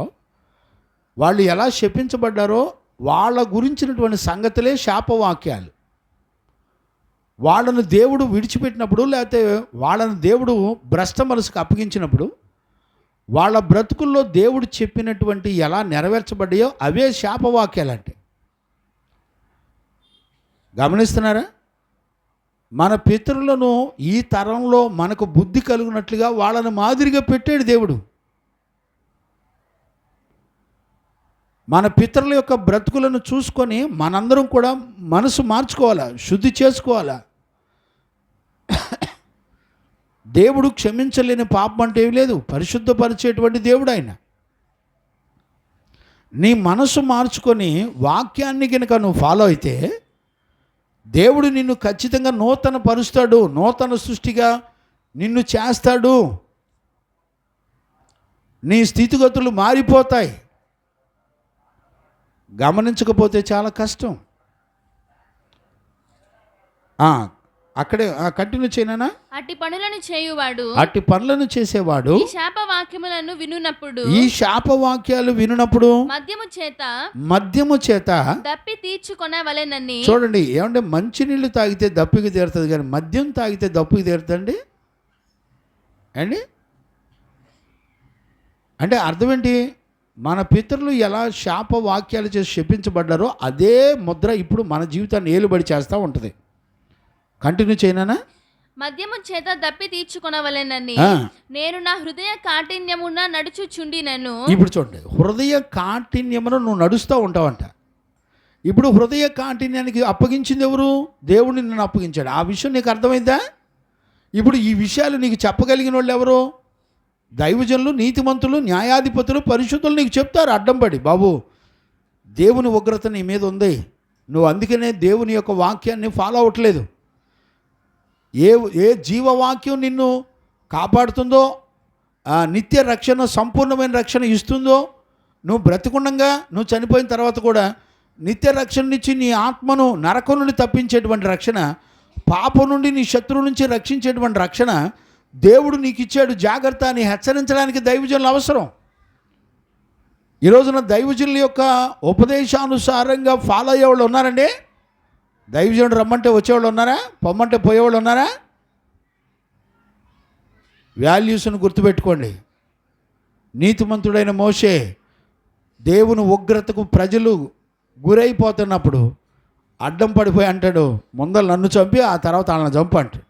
వాళ్ళు ఎలా శపించబడ్డారో వాళ్ళ గురించినటువంటి సంగతులే శాపవాక్యాలు. వాళ్ళను దేవుడు విడిచిపెట్టినప్పుడు, లేకపోతే వాళ్ళను దేవుడు భ్రష్ట మనసుకు అప్పగించినప్పుడు, వాళ్ళ బ్రతుకుల్లో దేవుడు చెప్పినటువంటి ఎలా నెరవేర్చబడ్డాయో అవే శాపవాక్యాలంటే. గమనిస్తున్నారా? మన పితరులను ఈ తరంలో మనకు బుద్ధి కలుగునట్లుగా వాళ్ళను మాదిరిగా పెట్టాడు దేవుడు. మన పితరుల యొక్క బ్రతుకులను చూసుకొని మనందరం కూడా మనసు మార్చుకోవాలా, శుద్ధి చేసుకోవాలా. దేవుడు క్షమించలేని పాపం అంటే ఏమి లేదు, పరిశుద్ధపరిచేటువంటి దేవుడు ఆయన. నీ మనసు మార్చుకొని వాక్యాన్ని కనుక నువ్వు ఫాలో అయితే దేవుడు నిన్ను ఖచ్చితంగా నూతన పరుస్తాడు, నూతన సృష్టిగా నిన్ను చేస్తాడు. నీ స్థితిగతులు మారిపోతాయి. గమనించకపోతే చాలా కష్టం. అక్కడే కంటిన్యూ చేయనా? అట్టి పనులను చేసేవాడు ఈ శాపవాక్యములను వినునప్పుడు, ఈ శాపవాక్యాలు వినునప్పుడు మద్యము చేత దప్పి తీర్చుకొనవలెనని. చూడండి, ఏమంటే మంచినీళ్ళు తాగితే దప్పికి తీరుతుంది, కానీ మద్యం తాగితే దప్పికి తీరుతుందండి అండి? అంటే అర్థం ఏంటి? మన పితరులు ఎలా శాప వాక్యాలు చేసి శపించబడ్డారో అదే ముద్ర ఇప్పుడు మన జీవితాన్ని ఏలుబడి చేస్తూ ఉంటుంది. కంటిన్యూ చేయనా? మద్యము చేత దప్పి తీర్చుకొనవలెనని నేను నా హృదయ కాఠిన్యమున నడుచుచుండినను. ఇప్పుడు చూడండి, హృదయ కాఠిన్యమును నువ్వు నడుస్తూ ఉంటావంట. ఇప్పుడు హృదయ కాఠిన్యానికి అప్పగించింది ఎవరు? దేవుడిని నిన్ను అప్పగించాడు. ఆ విషయం నీకు అర్థమైందా? ఇప్పుడు ఈ విషయాలు నీకు చెప్పగలిగిన వాళ్ళు ఎవరు? దైవజనులు, నీతిమంతులు, న్యాయాధిపతులు, పరిశుద్ధులు నీకు చెప్తారు అడ్డం పడి, బాబు దేవుని ఉగ్రత నీ మీద ఉంది, నువ్వు అందుకనే దేవుని యొక్క వాక్యాన్ని ఫాలో అవ్వట్లేదు. ఏ జీవవాక్యం నిన్ను కాపాడుతుందో, నిత్య రక్షణ, సంపూర్ణమైన రక్షణ ఇస్తుందో, నువ్వు బ్రతికుండగా నువ్వు చనిపోయిన తర్వాత కూడా నిత్య రక్షణ నుంచి నీ ఆత్మను నరకం నుండి తప్పించేటువంటి రక్షణ, పాపం నుండి నీ శత్రువు నుంచి రక్షించేటువంటి రక్షణ దేవుడు నీకు ఇచ్చాడు. జాగ్రత్త అని హెచ్చరించడానికి దైవజనులు అవసరం. ఈ రోజున దైవజనుల యొక్క ఉపదేశానుసారంగా ఫాలో అయ్యేవాళ్ళు ఉన్నారండి? దైవజనుడు రమ్మంటే వచ్చేవాళ్ళు ఉన్నారా? పొమ్మంటే పోయేవాళ్ళు ఉన్నారా? వాల్యూస్ను గుర్తుపెట్టుకోండి. నీతిమంతుడైన మోషే దేవుని ఉగ్రతకు ప్రజలు గురైపోతున్నప్పుడు అడ్డం పడిపోయి అంటాడు, ముందర నన్ను చంపి ఆ తర్వాత వాళ్ళని చంపు అంటాడు.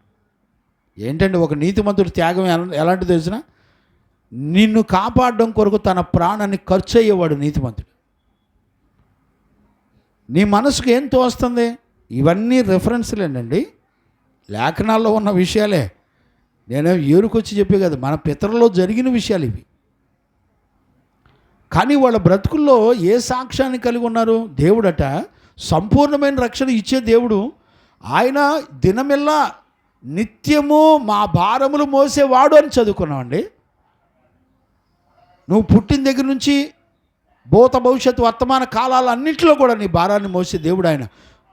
ఏంటంటే ఒక నీతిమంతుడి త్యాగం ఎలాంటిది తెలిసిన? నిన్ను కాపాడడం కొరకు తన ప్రాణాన్ని ఖర్చు అయ్యేవాడు నీతిమంతుడు. నీ మనసుకు ఏం తోస్తుంది? ఇవన్నీ రెఫరెన్స్లేనండి, లేఖనాల్లో ఉన్న విషయాలే. నేను ఏరుకొచ్చి చెప్పే కదా, మన పితరులో జరిగిన విషయాలు ఇవి. కానీ వాళ్ళ బ్రతుకుల్లో ఏ సాక్ష్యాన్ని కలిగి ఉన్నారు? దేవుడట సంపూర్ణమైన రక్షణ ఇచ్చే దేవుడు. ఆయన దినమెల్లా నిత్యము మా భారములు మోసేవాడు అని చదువుకున్నామండి. నువ్వు పుట్టిన దగ్గర నుంచి భూత భవిష్యత్తు వర్తమాన కాలాలన్నింటిలో కూడా నీ భారాన్ని మోసే దేవుడు ఆయన.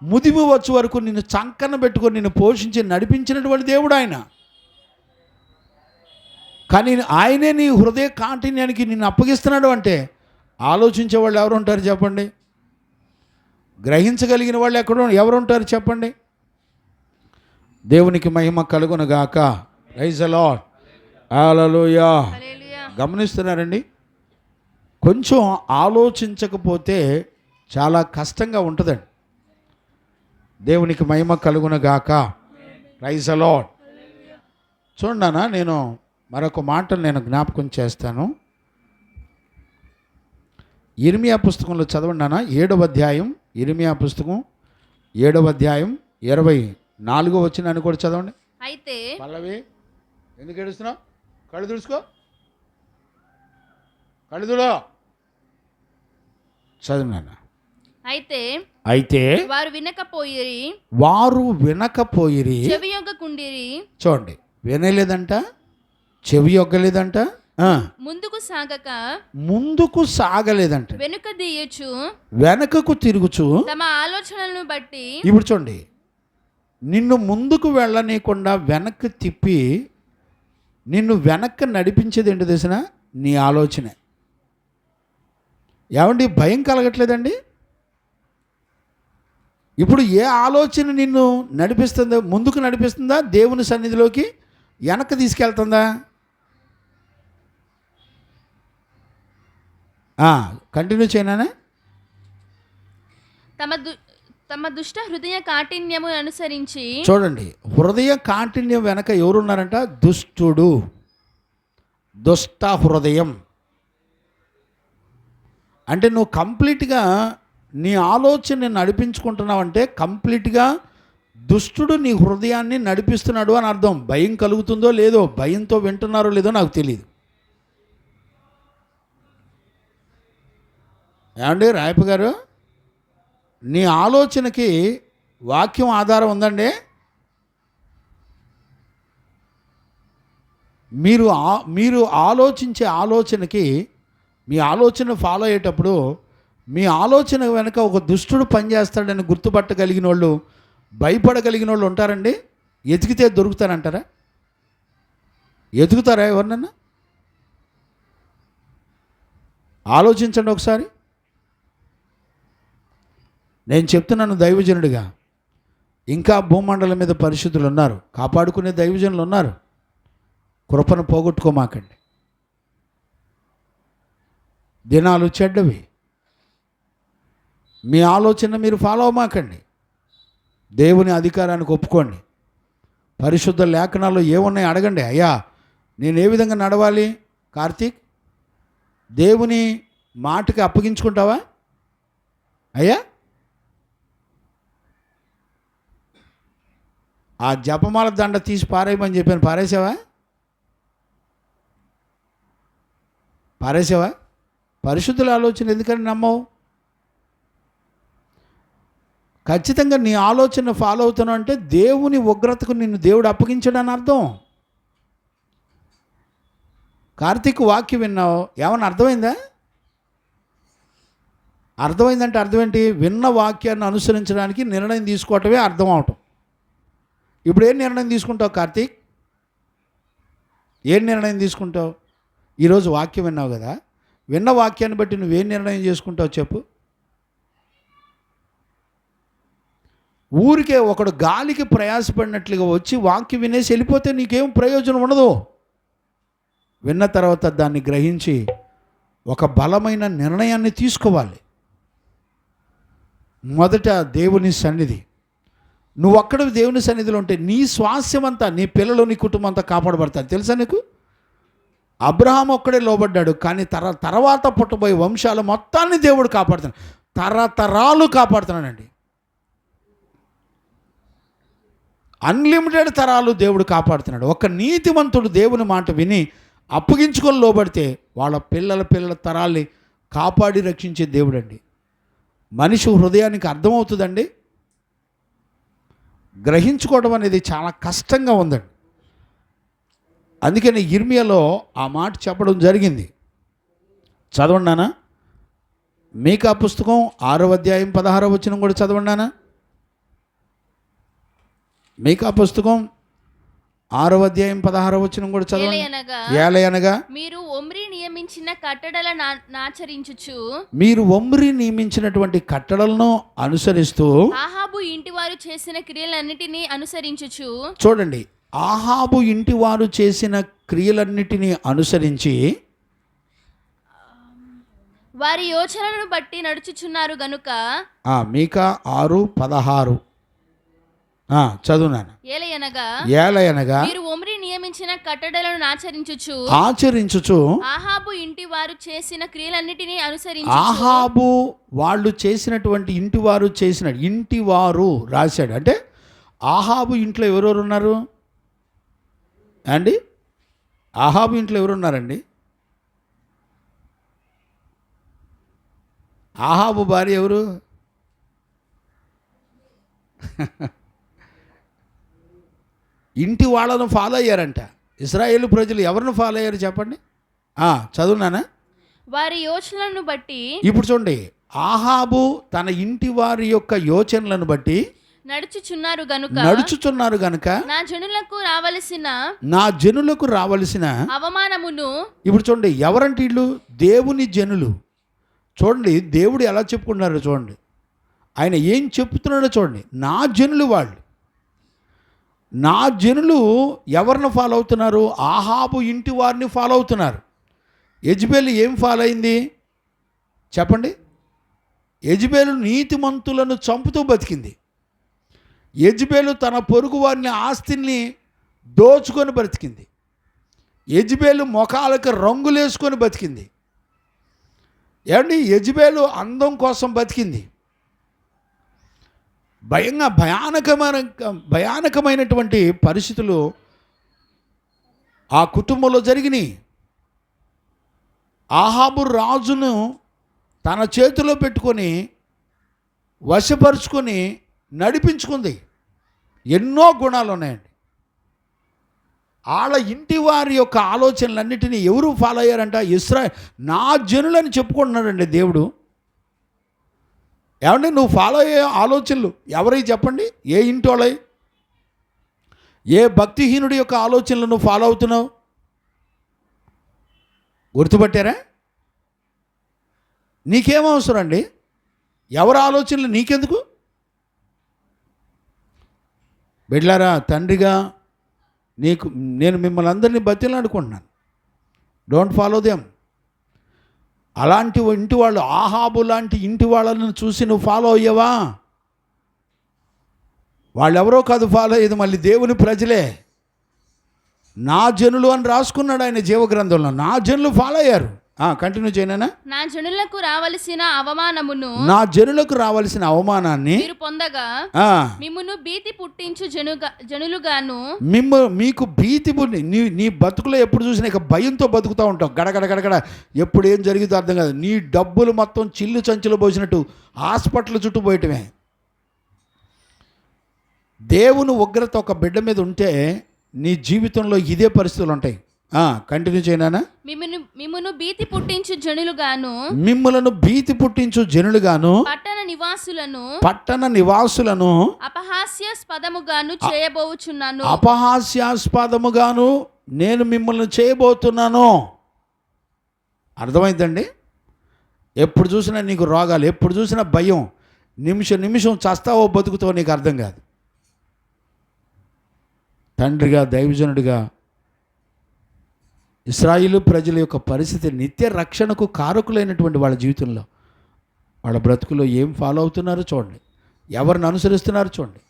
ముదిమి వచ్చే వరకు నిన్ను చంకన పెట్టుకొని నిన్ను పోషించి నడిపించినటువంటి దేవుడు ఆయన. కానీ ఆయనే నీ హృదయ కాఠిన్యానికి నిన్ను అప్పగిస్తున్నాడు అంటే ఆలోచించే వాళ్ళు ఎవరు ఉంటారు చెప్పండి? గ్రహించగలిగిన వాళ్ళు ఎవరు ఉంటారు చెప్పండి? దేవునికి మహిమ కలుగునుగాక. Praise the Lord. హల్లెలూయా. గమనిస్తున్నారండి? కొంచెం ఆలోచించకపోతే చాలా కష్టంగా ఉంటుందండి. దేవునికి మహిమ కలుగునుగాక. Praise the Lord. చూడన్నా, నేను మరొక మాటను నేను జ్ఞాపకం చేస్తాను. ఇర్మియా పుస్తకంలో చదవండి నాన్న, 7వ అధ్యాయం. ఇర్మియా పుస్తకం 7వ అధ్యాయం 24వ వచనాన్ని కూడా చదవండి. అయితే పల్లవి, ఎందుకు ఏడుస్తున్నావు? కళ్ళు తుడుచుకో, కళ్ళు తుడో. చదువు నాన్న. అయితే వారు వినకపోయిరి, చెవియొగ్గకుండిరి. చూడండి, వినలేదంట, చెవి యొగ్గలేదంట, ముందుకు సాగలేదంట, వెనుకకు తిరుగుచు తమ ఆలోచనలను బట్టి. ఇప్పుడు చూడండి, నిన్ను ముందుకు వెళ్ళనీయకుండా వెనక్కి తిప్పి నిన్ను వెనక్కి నడిపించేది ఏంటో తెలిసిన? నీ ఆలోచనే. ఏమండి, భయం కలగట్లేదండి? ఇప్పుడు ఏ ఆలోచన నిన్ను నడిపిస్తుందో? ముందుకు నడిపిస్తుందా? దేవుని సన్నిధిలోకి వెనక్కి తీసుకెళ్తుందా? కంటిన్యూ చేయనా? తమ దుష్ట హృదయ కాఠిన్యము అనుసరించి. చూడండి, హృదయ కాఠిన్యం వెనక ఎవరున్నారంట? దుష్టుడు, దుష్ట హృదయం. అంటే నువ్వు కంప్లీట్గా నీ ఆలోచనని నడిపించుకుంటున్నావంటే కంప్లీట్గా దుష్టుడు నీ హృదయాన్ని నడిపిస్తున్నాడు అని అర్థం. భయం కలుగుతుందో లేదో, భయంతో వింటున్నారో లేదో నాకు తెలియదు. ఏమండి రాయప్ప గారు, నీ ఆలోచనకి వాక్యం ఆధారం ఉందండి? మీరు ఆలోచించే ఆలోచనకి, మీ ఆలోచన ఫాలో అయ్యేటప్పుడు మీ ఆలోచన వెనక ఒక దుష్టుడు పనిచేస్తాడని గుర్తుపట్టగలిగిన వాళ్ళు, భయపడగలిగిన వాళ్ళు ఉంటారండి. ఎతికితే దొరుకుతారంటారా? ఎతుకుతారా ఎవరినన్నా? ఆలోచించండి ఒకసారి. నేను చెప్తున్నాను దైవజనుడిగా, ఇంకా భూమండలం మీద పరిశుద్ధులు ఉన్నారు, కాపాడుకునే దైవజనులు ఉన్నారు. కృపను పోగొట్టుకోమాకండి. దినాలు చెడ్డవి. మీ ఆలోచన మీరు ఫాలో అవ్వమాకండి. దేవుని అధికారానికి ఒప్పుకోండి. పరిశుద్ధ లేఖనాల్లో ఏమున్నాయి అడగండి. అయ్యా నేను ఏ విధంగా నడవాలి కార్తీక్? దేవుని మాటకి అప్పగించుకుంటావా అయ్యా? ఆ జపమాల దండ తీసి పారేయమని చెప్పాను, పారేసావా? పరిశుద్ధుల ఆలోచన ఎందుకని నమ్మవు? ఖచ్చితంగా నీ ఆలోచన ఫాలో అవుతున్నావు అంటే దేవుని ఉగ్రతకు నిన్ను దేవుడు అప్పగించాడని అర్థం. కార్తీక్ వాక్యం విన్నావు, ఏమన్నా అర్థమైందా? అర్థమైందంటే అర్థం ఏంటి? విన్న వాక్యాన్ని అనుసరించడానికి నిర్ణయం తీసుకోవటమే అర్థం అవటం. ఇప్పుడు ఏం నిర్ణయం తీసుకుంటావు కార్తీక్? ఏం నిర్ణయం తీసుకుంటావు? ఈరోజు వాక్యం విన్నావు కదా, విన్న వాక్యాన్ని బట్టి నువ్వేం నిర్ణయం చేసుకుంటావు చెప్పు? ఊరికే ఒకడు గాలికి ప్రయాసపడినట్లుగా వచ్చి వాక్యం వినేసి వెళ్ళిపోతే నీకేం ప్రయోజనం ఉండదు. విన్న తర్వాత దాన్ని గ్రహించి ఒక బలమైన నిర్ణయాన్ని తీసుకోవాలి. మొదట దేవుని సన్నిధి. నువ్వు అక్కడ దేవుని సన్నిధిలో ఉంటే నీ స్వాస్థ్యం అంతా, నీ పిల్లలు, నీ కుటుంబం అంతా కాపాడబడతారు. తెలుసా నీకు? అబ్రహాం ఒక్కడే లోబడ్డాడు, కానీ తర్వాత పుట్టబోయే వంశాలు మొత్తాన్ని దేవుడు కాపాడుతున్నాడు. తరతరాలు కాపాడుతున్నాడండి. అన్లిమిటెడ్ తరాలు దేవుడు కాపాడుతున్నాడు. ఒక నీతిమంతుడు దేవుని మాట విని అప్పగించుకొని లోబడితే వాళ్ళ పిల్లల తరాల్ని కాపాడి రక్షించే దేవుడు అండి. మనిషి హృదయానికి అర్థమవుతుందండి. గ్రహించుకోవడం అనేది చాలా కష్టంగా ఉందండి. అందుకని ఇర్మియాలో ఆ మాట చెప్పడం జరిగింది. చదవండానా? మీకా పుస్తకం 6వ అధ్యాయం 16వ వచనం కూడా చదవండానా? మీకా పుస్తకం 6వ అధ్యాయం 16వ వచనం కూడా చదవండి. ఏలయనగా మీరు ఒమ్రీ నియమించిన కట్టడలను ఆచరించుచు, మీరు ఒమ్రీ నియమించినటువంటి కట్టడలను అనుసరిస్తూ, ఆహాబు ఇంటి వారు చేసిన క్రియలన్నిటినీ అనుసరించుచు. చూడండి, ఆహాబు ఇంటి వారు చేసిన క్రియలన్నిటినీ అనుసరించి వారి యోచనలను బట్టి నడుచుచున్నారు గనుక. మీకా 6:16 చదువునాను. ఏలయనగా మీరు ఒమ్రీ నియమించిన కట్టడలను ఆచరించుచు ఆహాబు ఇంటి వారు చేసిన క్రియలన్నిటినీ అనుసరించి. ఆహాబు వాళ్ళు చేసినటువంటి ఇంటి వారు రాశాడు. అంటే ఆహాబు ఇంట్లో ఎవరెవరు ఉన్నారు అండి? ఆహాబు ఇంట్లో ఎవరున్నారండి? ఆహాబు భార్య ఎవరు? ఇంటి వాళ్ళను ఫాలో అయ్యారంట. ఇశ్రాయేలు ప్రజలు ఎవరిని ఫాలో అయ్యారు చెప్పండి? చదువునానా? వారి యోచనలను బట్టి. ఇప్పుడు చూడండి, ఆహాబు తన ఇంటి వారి యొక్క యోచనలను బట్టి నడుచుచున్నారు గనుక నా జనులకు రావలసిన అవమానమును. ఇప్పుడు చూడండి, ఎవరంటే వీళ్ళు? దేవుని జనులు. చూడండి దేవుడు ఎలా చెప్పుకున్నారో చూడండి, ఆయన ఏం చెప్తున్నాడో చూడండి. నా జనులు వాళ్ళు. నా జనులు ఎవరిని ఫాలో అవుతున్నారు? ఆహాబు ఇంటి వారిని ఫాలో అవుతున్నారు. యెజబెలు ఏం ఫాలో అయింది చెప్పండి? యెజబెలు నీతిమంతులను చంపుతూ బతికింది. యెజబెలు తన పొరుగు వారిని ఆస్తిని దోచుకొని బ్రతికింది. యెజబెలు ముఖాలకు రంగులేసుకొని బతికింది. ఏమండి, యెజబెలు అందం కోసం బతికింది. భయానకమైనటువంటి పరిస్థితులు ఆ కుటుంబంలో జరిగినాయి. ఆహాబు రాజును తన చేతిలో పెట్టుకొని వశపరుచుకొని నడిపించుకుంది. ఎన్నో గుణాలు ఉన్నాయండి. వాళ్ళ ఇంటి వారి యొక్క ఆలోచనలన్నిటినీ ఎవరు ఫాలో అయ్యారంట? నా జనులని చెప్పుకుంటున్నాడండి దేవుడు. ఏమండి, నువ్వు ఫాలో అయ్యే ఆలోచనలు ఎవరై చెప్పండి? ఏ ఇంటి వాళ్ళై? ఏ భక్తిహీనుడి యొక్క ఆలోచనలు నువ్వు ఫాలో అవుతున్నావు? గుర్తుపట్టారా? నీకేం అవసరం అండి? ఎవరి ఆలోచనలు నీకెందుకు? బిడ్డలారా, తండ్రిగా నేను మిమ్మల్ని అందరినీ బతిలాడుకుంటున్నాను. Don't follow them. అలాంటి ఇంటి వాళ్ళు, ఆహాబు లాంటి ఇంటి వాళ్ళను చూసి నువ్వు ఫాలో అయ్యావా? వాళ్ళెవరో కాదు ఫాలో అయ్యేది, మళ్ళీ దేవుని ప్రజలే. నా జనులు అని రాసుకున్నాడు ఆయన జీవగ్రంథంలో. నా జనులు ఫాలో అయ్యారు. కంటిన్యూ చేయనా? నా జనులకు రావలసిన అవమానమును, నా జనులకు రావాల్సిన అవమానాన్ని మీరు పొందగా మిమ్మును భీతి పుట్టించు జనులుగాను, మీకు భీతి నీ బతుకులో ఎప్పుడు చూసినా ఇక భయంతో బతుకుతూ ఉంటాం. గడగడ గడగడ ఎప్పుడు ఏం జరిగిందో అర్థం కాదు. నీ డబ్బులు మొత్తం చిల్లు చంచులు పోసినట్టు హాస్పిటల్ చుట్టూ పోయటమే. దేవుని ఉగ్రత ఒక బిడ్డ మీద ఉంటే నీ జీవితంలో ఇదే పరిస్థితులు ఉంటాయి. కంటిన్యూ చేయనా? మిమ్మును భీతి పుట్టించు జనులుగాను, మిమ్ములను భీతి పుట్టించు జనులుగాను, పట్టణ నివాసులను అపహాస్యాస్పదముగాను చేయబోచున్నాను. అపహాస్యాస్పదముగాను నేను మిమ్మల్ని చేయబోతున్నాను. అర్థమైందండి? ఎప్పుడు చూసినా నీకు రోగాలు, ఎప్పుడు చూసినా భయం, నిమిషం చస్తావో బతుకుతావో నీకు అర్థం కాదు. తండ్రిగా, దైవజనుడిగా ఇశ్రాయేలు ప్రజల యొక్క పరిస్థితి, నిత్య రక్షణకు కారకులైనటువంటి వాళ్ళ జీవితంలో, వాళ్ళ బ్రతుకులో ఏం ఫాలో అవుతున్నారో చూడండి, ఎవరిని అనుసరిస్తున్నారో చూడండి.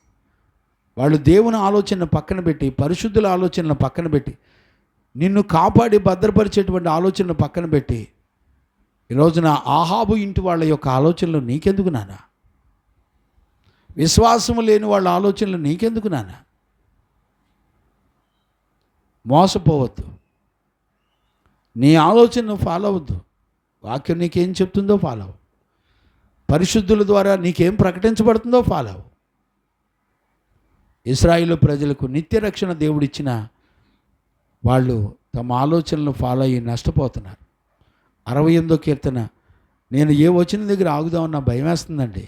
వాళ్ళు దేవుని ఆలోచనను పక్కన పెట్టి, పరిశుద్ధుల ఆలోచనను పక్కన పెట్టి, నిన్ను కాపాడి భద్రపరిచేటువంటి ఆలోచనను పక్కన పెట్టి, ఈరోజున ఆహాబు ఇంటి వాళ్ళ యొక్క ఆలోచనలు నీకెందుకు నాన్న? విశ్వాసము లేని వాళ్ళ ఆలోచనలు నీకెందుకు నాన్న? మోసపోవద్దు. నీ ఆలోచనను ఫాలో అవ్వద్దు. వాక్యం నీకేం చెప్తుందో ఫాలో అవ్వు. పరిశుద్ధుల ద్వారా నీకేం ప్రకటించబడుతుందో ఫాలో అవ్వు. ఇశ్రాయేలు ప్రజలకు నిత్య రక్షణ దేవుడిచ్చిన వాళ్ళు తమ ఆలోచనలు ఫాలో అయ్యి నష్టపోతున్నారు. 68వ కీర్తన, నేను ఏ వచనం దగ్గర ఆగుదామన్నా భయం వేస్తుందండి.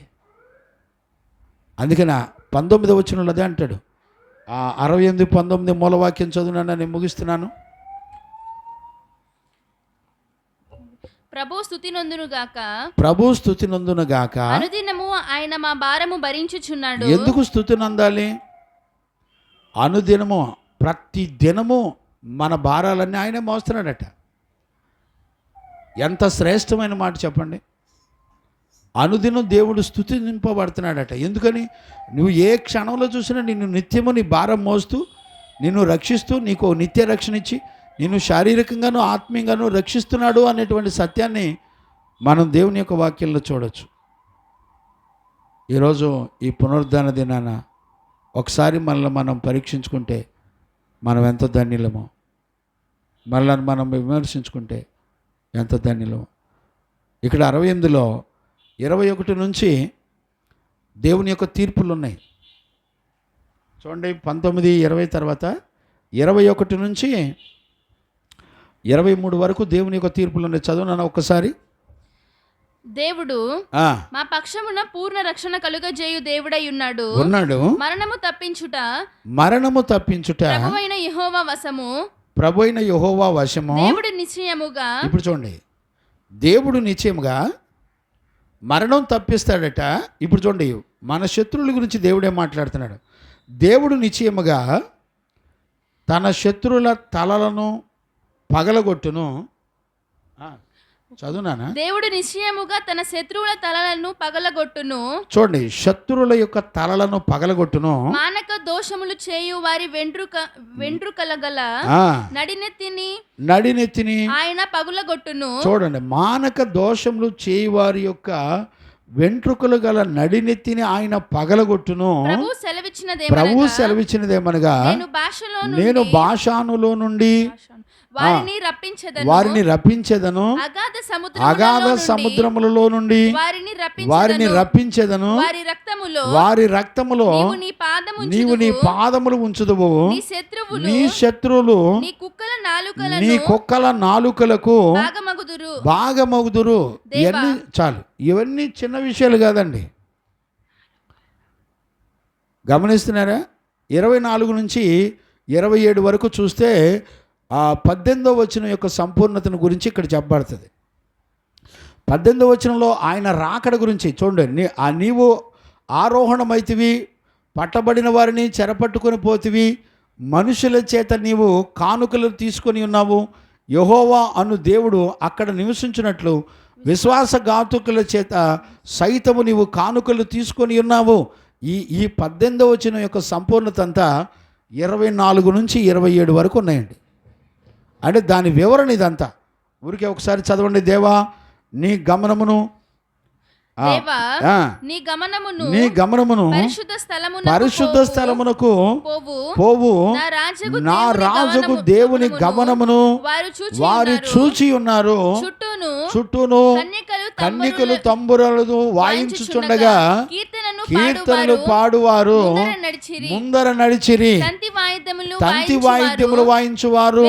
అందుకని 19వ వచనంలో అదే అంటాడు. 68, 19 మూలవాక్యం చదువునన్నా నేను ముగిస్తున్నాను. ప్రభు స్తుతి నందును గాక అనుదినము ఆయన మా భారము భరించుచున్నాడు. ఎందుకు స్తుతి నందాలి? అనుదినము, ప్రతి దినము మన భారాలన్నీ ఆయనే మోస్తున్నాడట. ఎంత శ్రేష్టమైన మాట చెప్పండి. అనుదినం దేవుడు స్తుతింపబడుతున్నాడట. ఎందుకని? నువ్వు ఏ క్షణంలో చూసినా నిన్ను నిత్యము నీ భారం మోస్తూ, నిన్ను రక్షిస్తూ, నీకు నిత్య రక్షణ ఇచ్చి, నిన్ను శారీరకంగాను ఆత్మీయంగాను రక్షిస్తున్నాడు అనేటువంటి సత్యాన్ని మనం దేవుని యొక్క వాక్యంలో చూడవచ్చు. ఈరోజు ఈ పునరుద్ధాన దినాన ఒకసారి మనల్ని మనం పరీక్షించుకుంటే మనం ఎంత ధన్యులమో, మనల్ని మనం విమర్శించుకుంటే ఎంత ధన్యులమో. ఇక్కడ 68లో 21 నుంచి దేవుని యొక్క తీర్పులు ఉన్నాయి చూడండి. 19, 20 తర్వాత 21 నుంచి 23 వరకు దేవుని యొక్క తీర్పులు ఉన్నాయి. చదువునా ఒక్కసారి. దేవుడు మా పక్షమున పూర్ణ రక్షణ కలుగజేయు దేవుడై ఉన్నాడు. మరణము తప్పించుట ప్రభువైన యెహోవా వశము. దేవుడు నిశ్చయముగా, ఇప్పుడు చూడండి, దేవుడు నిశ్చయముగా మరణం తప్పిస్తాడట. ఇప్పుడు చూడండి, మన శత్రువుల గురించి దేవుడే మాట్లాడుతున్నాడు. దేవుడు నిశ్చయముగా తన శత్రువుల తలలను పగలగొట్టును. చదువునానా? దేవుడు నిశ్చయముగా తన శత్రువుల తలలను పగలగొట్టును. చూడండి, శత్రువుల యొక్క తలలను పగలగొట్టును. మానక దోషములు చేయు వారి వెంట్రుకల గల నడినెత్తిని ఆయన పగులగొట్టును. చూడండి, మానక దోషములు చేయు వారి యొక్క వెంట్రుకలు గల నడినెత్తిని ఆయన పగలగొట్టును. ప్రభు సెలవిచ్చినదేమనగా, నేను భాషానులో నుండి వారిని రప్పించెదను, అగాధ సముద్రములలో నుండి వారిని రప్పించెదను. వారి రక్తములో నీవు నీ పాదములు ఉంచుదువు. నీ శత్రువులు నీ కుక్కల నాలుకలకు బాగమగుదురు. ఇవన్నీ చాలు. ఇవన్నీ చిన్న విషయాలు కాదండి. గమనిస్తున్నారా? 24 నుంచి 27 వరకు చూస్తే 18వ వచనం యొక్క సంపూర్ణతను గురించి ఇక్కడ చెప్పబడుతుంది. 18వ వచనంలో ఆయన రాకడ గురించి చూడండి. నీవు ఆరోహణమైతివి, పట్టబడిన వారిని చెరపట్టుకొని పోతివి, మనుషుల చేత నీవు కానుకలు తీసుకొని ఉన్నావు. యెహోవా అను దేవుడు అక్కడ నివసించినట్లు విశ్వాసఘాతుకుల చేత సైతము నీవు కానుకలు తీసుకొని ఉన్నావు. ఈ 18వ వచనం యొక్క సంపూర్ణత అంతా 24 నుంచి 27 వరకు ఉన్నాయండి. అంటే దాని వివరణ ఇదంతా. ఊరికే ఒకసారి చదవండి. దేవా నీ గమనమును దేవా నీ గమనమును పరిశుద్ధ స్థలమునకు పోవు నా రాజుకు దేవుని గమనమును వారు చూచి ఉన్నారు. చుట్టూను కన్నికలు తంబురలు వాయించుచుండగా కీర్తనలు పాడువారు ముందర నడిచిరి. తంతి వాయిద్యములు వాయించువారు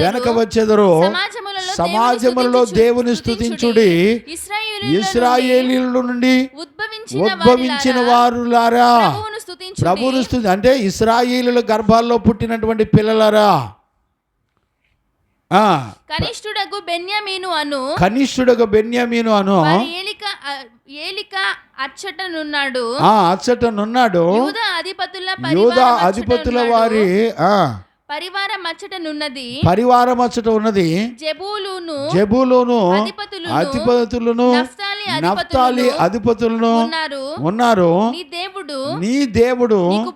వెనక వచ్చెదరు. సమాజములలో దేవుని స్తుతించుడి. ఇశ్రాయేలీయుల నుండి ఉద్భవించిన వారులారా ప్రభువును స్తుతి. అంటే ఇశ్రాయేలీయుల గర్భాల్లో పుట్టినటువంటి పిల్లలారా. కనిష్ఠుడగు బెన్యామీను అను ఏలిక అచ్చటనున్నాడు. యూదా అధిపతుల వారి పరివారం అచ్చట ఉన్నది. జెబూలూను అధిపతులను నఫ్తాలి అధిపతులను ఉన్నారు. నీ దేవుడు నీకు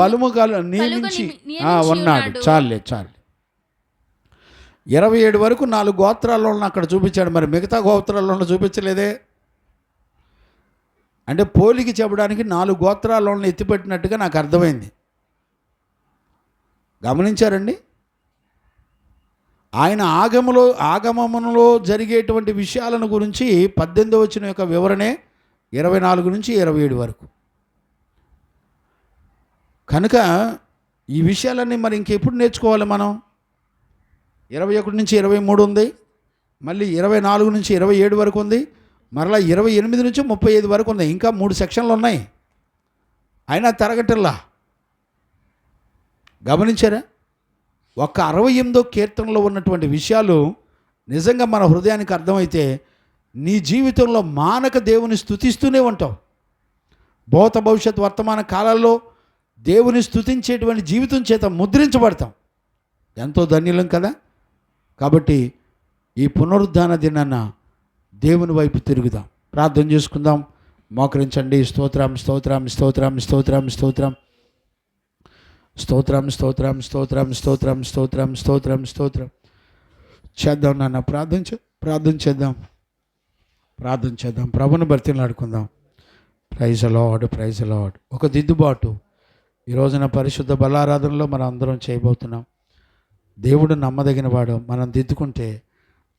బలము నియమించి ఉన్నాడు. చాలే 27 వరకు 4 గోత్రాల్లో అక్కడ చూపించాడు. మరి మిగతా గోత్రాల్లో చూపించలేదే. అంటే పోలికి చెప్పడానికి 4 గోత్రాల్లో ఎత్తిపెట్టినట్టుగా నాకు అర్థమైంది. గమనించారండి? ఆయన ఆగమములో జరిగేటువంటి విషయాలను గురించి 18వ వచనం యొక్క వివరణే 24 నుంచి 27 వరకు. కనుక ఈ విషయాలన్నీ మరి ఇంకెప్పుడు నేర్చుకోవాలి మనం? 21 నుంచి 23 ఉంది, మళ్ళీ 24 నుంచి 27 వరకు ఉంది, మరలా 28 నుంచి 35 వరకు ఉంది. ఇంకా 3 సెక్షన్లు ఉన్నాయి. అయినా తరగటల్లా. గమనించారా? ఒక్క 68వ కీర్తనలో ఉన్నటువంటి విషయాలు నిజంగా మన హృదయానికి అర్థమైతే నీ జీవితంలో మానక దేవుని స్తుతిస్తూనే ఉంటావు. భూత భవిష్యత్ వర్తమాన కాలాల్లో దేవుని స్తుతించేటువంటి జీవితం చేత ముద్రించబడతాం. ఎంతో ధన్యులం కదా. కాబట్టి ఈ పునరుద్ధాన దినాన దేవుని వైపు తిరుగుదాం. ప్రార్థన చేసుకుందాం. మోకరించండి. స్తోత్రం స్తోత్రం స్తోత్రం స్తోత్రం స్తోత్రం స్తోత్రం స్తోత్రం స్తోత్రం స్తోత్రం స్తోత్రం స్తోత్రం స్తోత్రం చేద్దాం నాన్న. ప్రార్థన చేద్దాం. ప్రభుని బతిలాడుకుందాం. Praise lord. ఒక దిద్దుబాటు ఈ రోజున పరిశుద్ధ బలారాధనలో మనం అందరం చేయబోతున్నాం. దేవుడు నమ్మదగిన వాడు. మనం దిద్దుకుంటే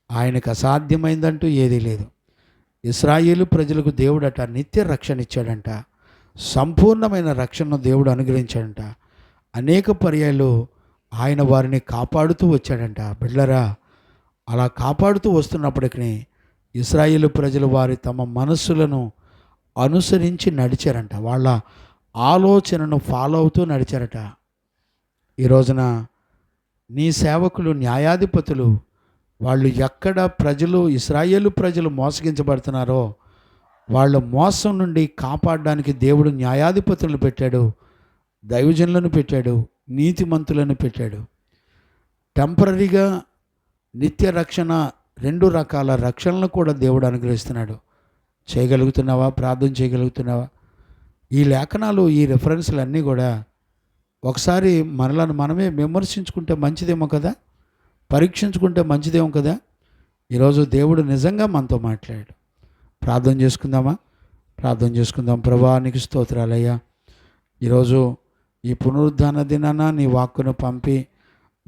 ఆయనకు అసాధ్యమైందంటూ ఏదీ లేదు. ఇశ్రాయేలు ప్రజలకు దేవుడట నిత్య రక్షణ ఇచ్చాడంట. సంపూర్ణమైన రక్షణను దేవుడు అనుగ్రహించాడంట. అనేక పర్యాలు ఆయన వారిని కాపాడుతూ వచ్చాడంట. బిడ్డలారా, అలా కాపాడుతూ వస్తున్నప్పటికీ ఇశ్రాయేలు ప్రజలు వారి తమ మనస్సులను అనుసరించి నడిచారంట. వాళ్ళ ఆలోచనను ఫాలో అవుతూ నడిచారట. ఈ రోజున నీ సేవకులు, న్యాయాధిపతులు, వాళ్ళు ఎక్కడ ఇశ్రాయేలు ప్రజలు మోసగించబడుతున్నారో వాళ్ళ మోసం నుండి కాపాడడానికి దేవుడు న్యాయాధిపతులను పెట్టాడు, దైవజనులను పెట్టాడు, నీతిమంతులను పెట్టాడు. టెంపరీగా నిత్య రక్షణ, 2 రకాల రక్షణలు కూడా దేవుడు అనుగ్రహిస్తున్నాడు. చేయగలుగుతున్నావా? ప్రార్థన చేయగలుగుతున్నావా? ఈ లేఖనాలు, ఈ రెఫరెన్స్లు అన్నీ కూడా ఒకసారి మనలను మనమే విమర్శించుకుంటే మంచిదేమో కదా, పరీక్షించుకుంటే మంచిదేమో కదా. ఈరోజు దేవుడు నిజంగా మనతో మాట్లాడాడు. ప్రార్థన చేసుకుందాం. ప్రభువా, నీకు స్తోత్రాలయ్యా. ఈరోజు ఈ పునరుద్ధాన దినాన నీ వాక్కును పంపి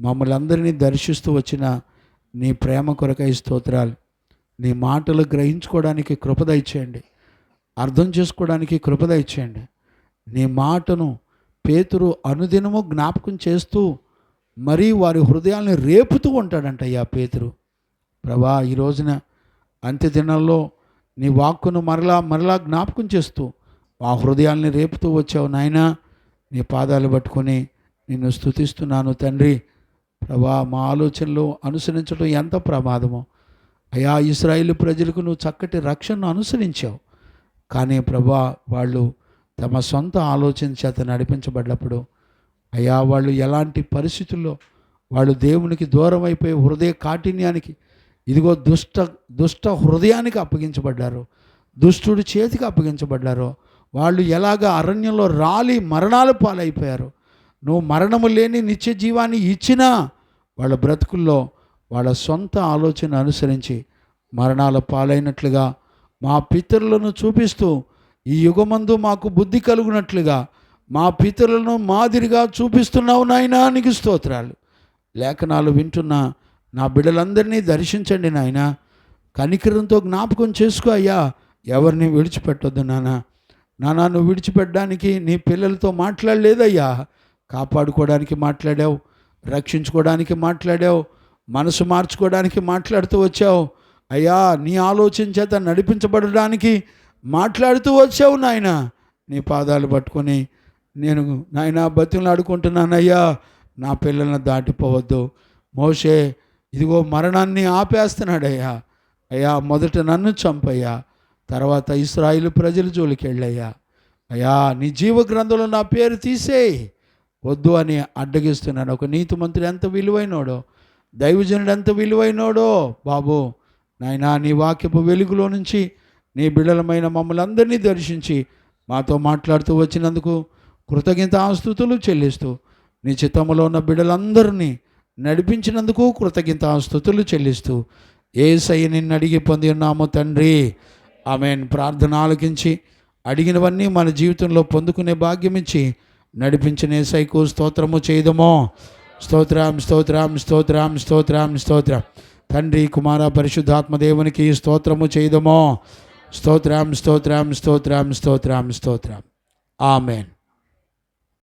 మమ్మల్ని అందరినీ దర్శిస్తూ వచ్చిన నీ ప్రేమ కొరకై స్తోత్రాలు. నీ మాటలు గ్రహించుకోవడానికి కృప దయచేయండి, అర్థం చేసుకోవడానికి కృప దయచేయండి. నీ మాటను పేతురు అనుదినము జ్ఞాపకం చేస్తూ మరీ వారి హృదయాల్ని రేపుతూ ఉంటాడంట అయ్యా పేతురు. ప్రభా, ఈ రోజున అంత్య దినాల్లో నీ వాక్కును మరలా జ్ఞాపకం చేస్తూ ఆ హృదయాల్ని రేపుతూ వచ్చావు నాయనా. నీ పాదాలు పట్టుకొని నిన్ను స్తుతిస్తున్నాను తండ్రి. ప్రభా, మా ఆలోచనలు అనుసరించడం ఎంత ప్రమాదమో అయ్యా. ఇశ్రాయేలు ప్రజలకు నువ్వు చక్కటి రక్షణను అనుసరించావు, కానీ ప్రభా వాళ్ళు తమ సొంత ఆలోచన చేత నడిపించబడ్డప్పుడు అయ్యా, వాళ్ళు ఎలాంటి పరిస్థితుల్లో వాళ్ళు దేవునికి దూరం అయిపోయి హృదయ కాఠిన్యానికి ఇదిగో దుష్ట హృదయానికి అప్పగించబడ్డారు, దుష్టుడి చేతికి అప్పగించబడ్డారు. వాళ్ళు ఎలాగ అరణ్యంలో రాలి మరణాల పాలైపోయారు. నువ్వు మరణము లేని నిత్య జీవాన్ని ఇచ్చినా వాళ్ళ బ్రతుకుల్లో వాళ్ళ సొంత ఆలోచన అనుసరించి మరణాల పాలైనట్లుగా మా పితరులను చూపిస్తూ ఈ యుగమందు మాకు బుద్ధి కలుగునట్లుగా మా పితరులను మాదిరిగా చూపిస్తున్నావు నాయనా, నీకు స్తోత్రాలు. లేఖనాలు వింటున్న నా బిడ్డలందరినీ దర్శించండి నాయనా. కనికరంతో జ్ఞాపకం చేసుకో అయ్యా. ఎవరిని విడిచిపెట్టొద్దు నాన్న. నువ్వు విడిచిపెట్టడానికి నీ పిల్లలతో మాట్లాడలేదయ్యా. కాపాడుకోవడానికి మాట్లాడావు, రక్షించుకోవడానికి మాట్లాడావు, మనసు మార్చుకోవడానికి మాట్లాడుతూ వచ్చావు అయ్యా. నీ ఆలోచన చేత నడిపించబడడానికి మాట్లాడుతూ వచ్చావు నాయన. నీ పాదాలు పట్టుకొని నేను నాయన బతిమలాడుకుంటున్నానయ్యా, నా పిల్లలను దాటిపోవద్దు. మోషే ఇదిగో మరణాన్ని ఆపేస్తున్నాడయ్యా. అయ్యా మొదట నన్ను చంపయ్యా, తర్వాత ఇశ్రాయేలు ప్రజల జోలికి వెళ్ళయ్యా. అయ్యా నీ జీవ గ్రంథంలో నా పేరు తీసేయి వద్దు అని అడ్డగిస్తున్నాను. ఒక నీతిమంతుడు ఎంత విలువైనోడో, దైవజనుడు ఎంత విలువైనోడో బాబు నాయనా. నీ వాక్యపు వెలుగులో నుంచి నీ బిడ్డలమైన మమ్మల్ని అందరినీ దర్శించి మాతో మాట్లాడుతూ వచ్చినందుకు కృతజ్ఞతాస్తుతులు చెల్లిస్తూ, నీ చిత్తములో ఉన్న బిడ్డలందరినీ నడిపించినందుకు కృతజ్ఞతాస్తుతులు చెల్లిస్తూ, యేసయ్య నిన్ను అడిగి పొంది ఉన్నాము తండ్రి, ఆమేన్. ప్రార్థన ఆలకించి అడిగినవన్నీ మన జీవితంలో పొందుకునే భాగ్యం ఇచ్చి నడిపించిన యేసయ్యకు స్తోత్రము చేయదమో. స్తోత్రం స్తోత్రం స్తోత్రం స్తోత్రం స్తోత్రం. తండ్రి కుమార పరిశుద్ధాత్మ దేవునికి స్తోత్రము చేయదమో. స్తోత్రం స్తోత్రం స్తోత్రం స్తోత్రం స్తోత్రం. ఆమేన్.